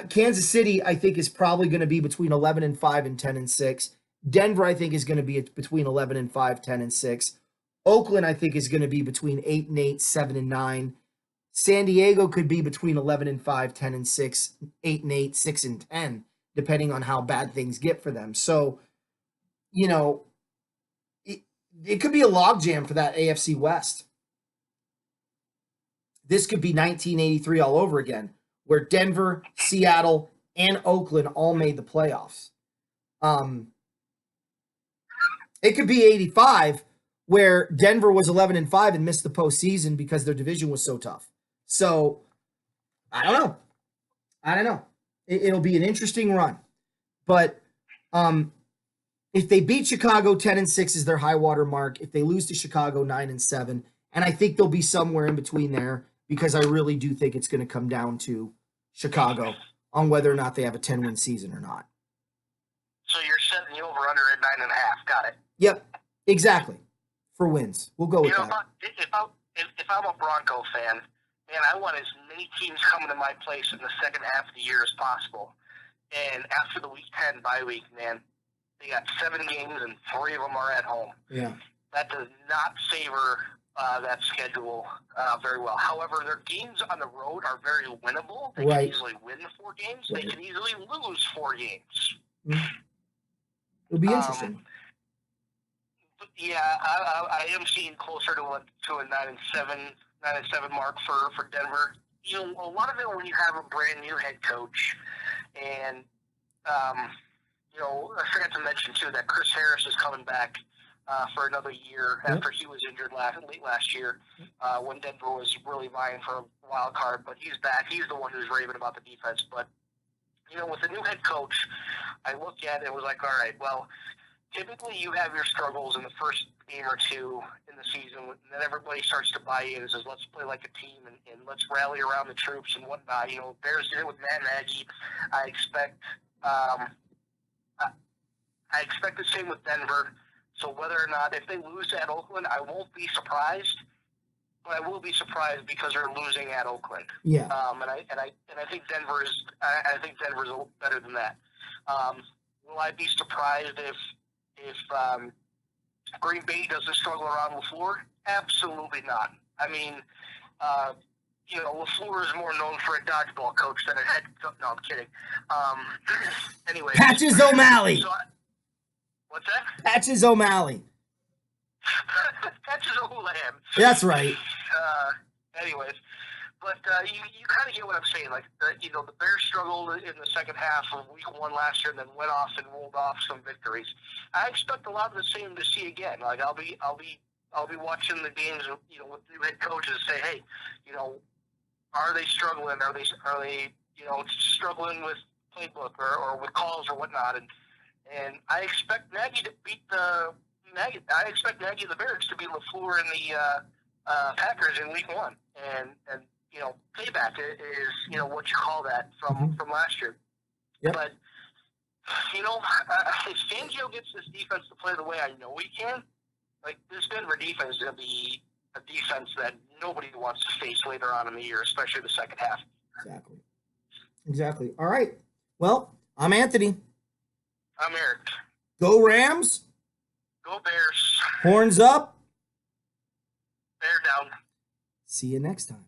A: Kansas City, I think, is probably going to be between 11-5 and 10-6. Denver, I think, is going to be between 11-5, 10-6. Oakland, I think, is going to be between 8-8, 7-9. San Diego could be between 11-5, 10-6, 8-8, 6-10, depending on how bad things get for them. So, it could be a logjam for that AFC West. This could be 1983 all over again, where Denver, Seattle, and Oakland all made the playoffs. It could be 85, where Denver was 11-5 and missed the postseason because their division was so tough. So, I don't know. It'll be an interesting run. But if they beat Chicago, 10-6 is their high water mark. If they lose to Chicago, 9-7. And I think they'll be somewhere in between there, because I really do think it's going to come down to Chicago on whether or not they have a 10-win season or not.
B: So you're setting the over-under at 9.5. Got it.
A: Yep, exactly. For wins. We'll go with that.
B: If I'm a Bronco fan, man, I want as many teams coming to my place in the second half of the year as possible. And after the Week 10 bye week, man, they got 7 games and 3 of them are at home.
A: Yeah.
B: That does not favor that schedule very well. However, their games on the road are very winnable. They can easily win the 4 games. Right. They can easily lose 4 games.
A: Mm-hmm. It'll be interesting.
B: But yeah, I am seeing closer to a 9-7 mark for Denver. A lot of it when you have a brand new head coach, and I forgot to mention too that Chris Harris is coming back for another year after he was injured late last year when Denver was really vying for a wild card. But he's back. He's the one who's raving about the defense. But with the new head coach, I looked at it and was like, all right, well, typically you have your struggles in the first game or 2 in the season, and then everybody starts to buy in and says, let's play like a team and let's rally around the troops and whatnot. Bears did it with Matt Nagy. I expect the same with Denver. So whether or not, if they lose at Oakland, I won't be surprised. But I will be surprised because they're losing at Oakland.
A: Yeah.
B: And I think Denver's better than that. Will I be surprised if Green Bay doesn't struggle around LaFleur? Absolutely not. I mean, LaFleur is more known for a dodgeball coach than a head coach. No, I'm kidding. Anyway.
A: Patches O'Malley.
B: What's that?
A: Patches O'Malley.
B: Patches O'Malley.
A: That's right.
B: Anyways. But you kind of get what I'm saying. Like, the Bears struggled in the second half of Week 1 last year, and then went off and rolled off some victories. I expect a lot of the same to see again. Like, I'll be watching the games, with new head coaches say, hey, are they struggling? Are they struggling with playbook or with calls or whatnot? And I expect Nagy to beat I expect Nagy and the Bears to beat LaFleur and the Packers in Week 1, and payback is what you call that from last year.
A: Yep.
B: But if Fangio gets this defense to play the way I know he can, like, this Denver defense is going to be a defense that nobody wants to face later on in the year, especially the second half.
A: Exactly. All right. Well, I'm Anthony.
B: I'm Eric.
A: Go Rams.
B: Go Bears.
A: Horns up.
B: Bear down.
A: See you next time.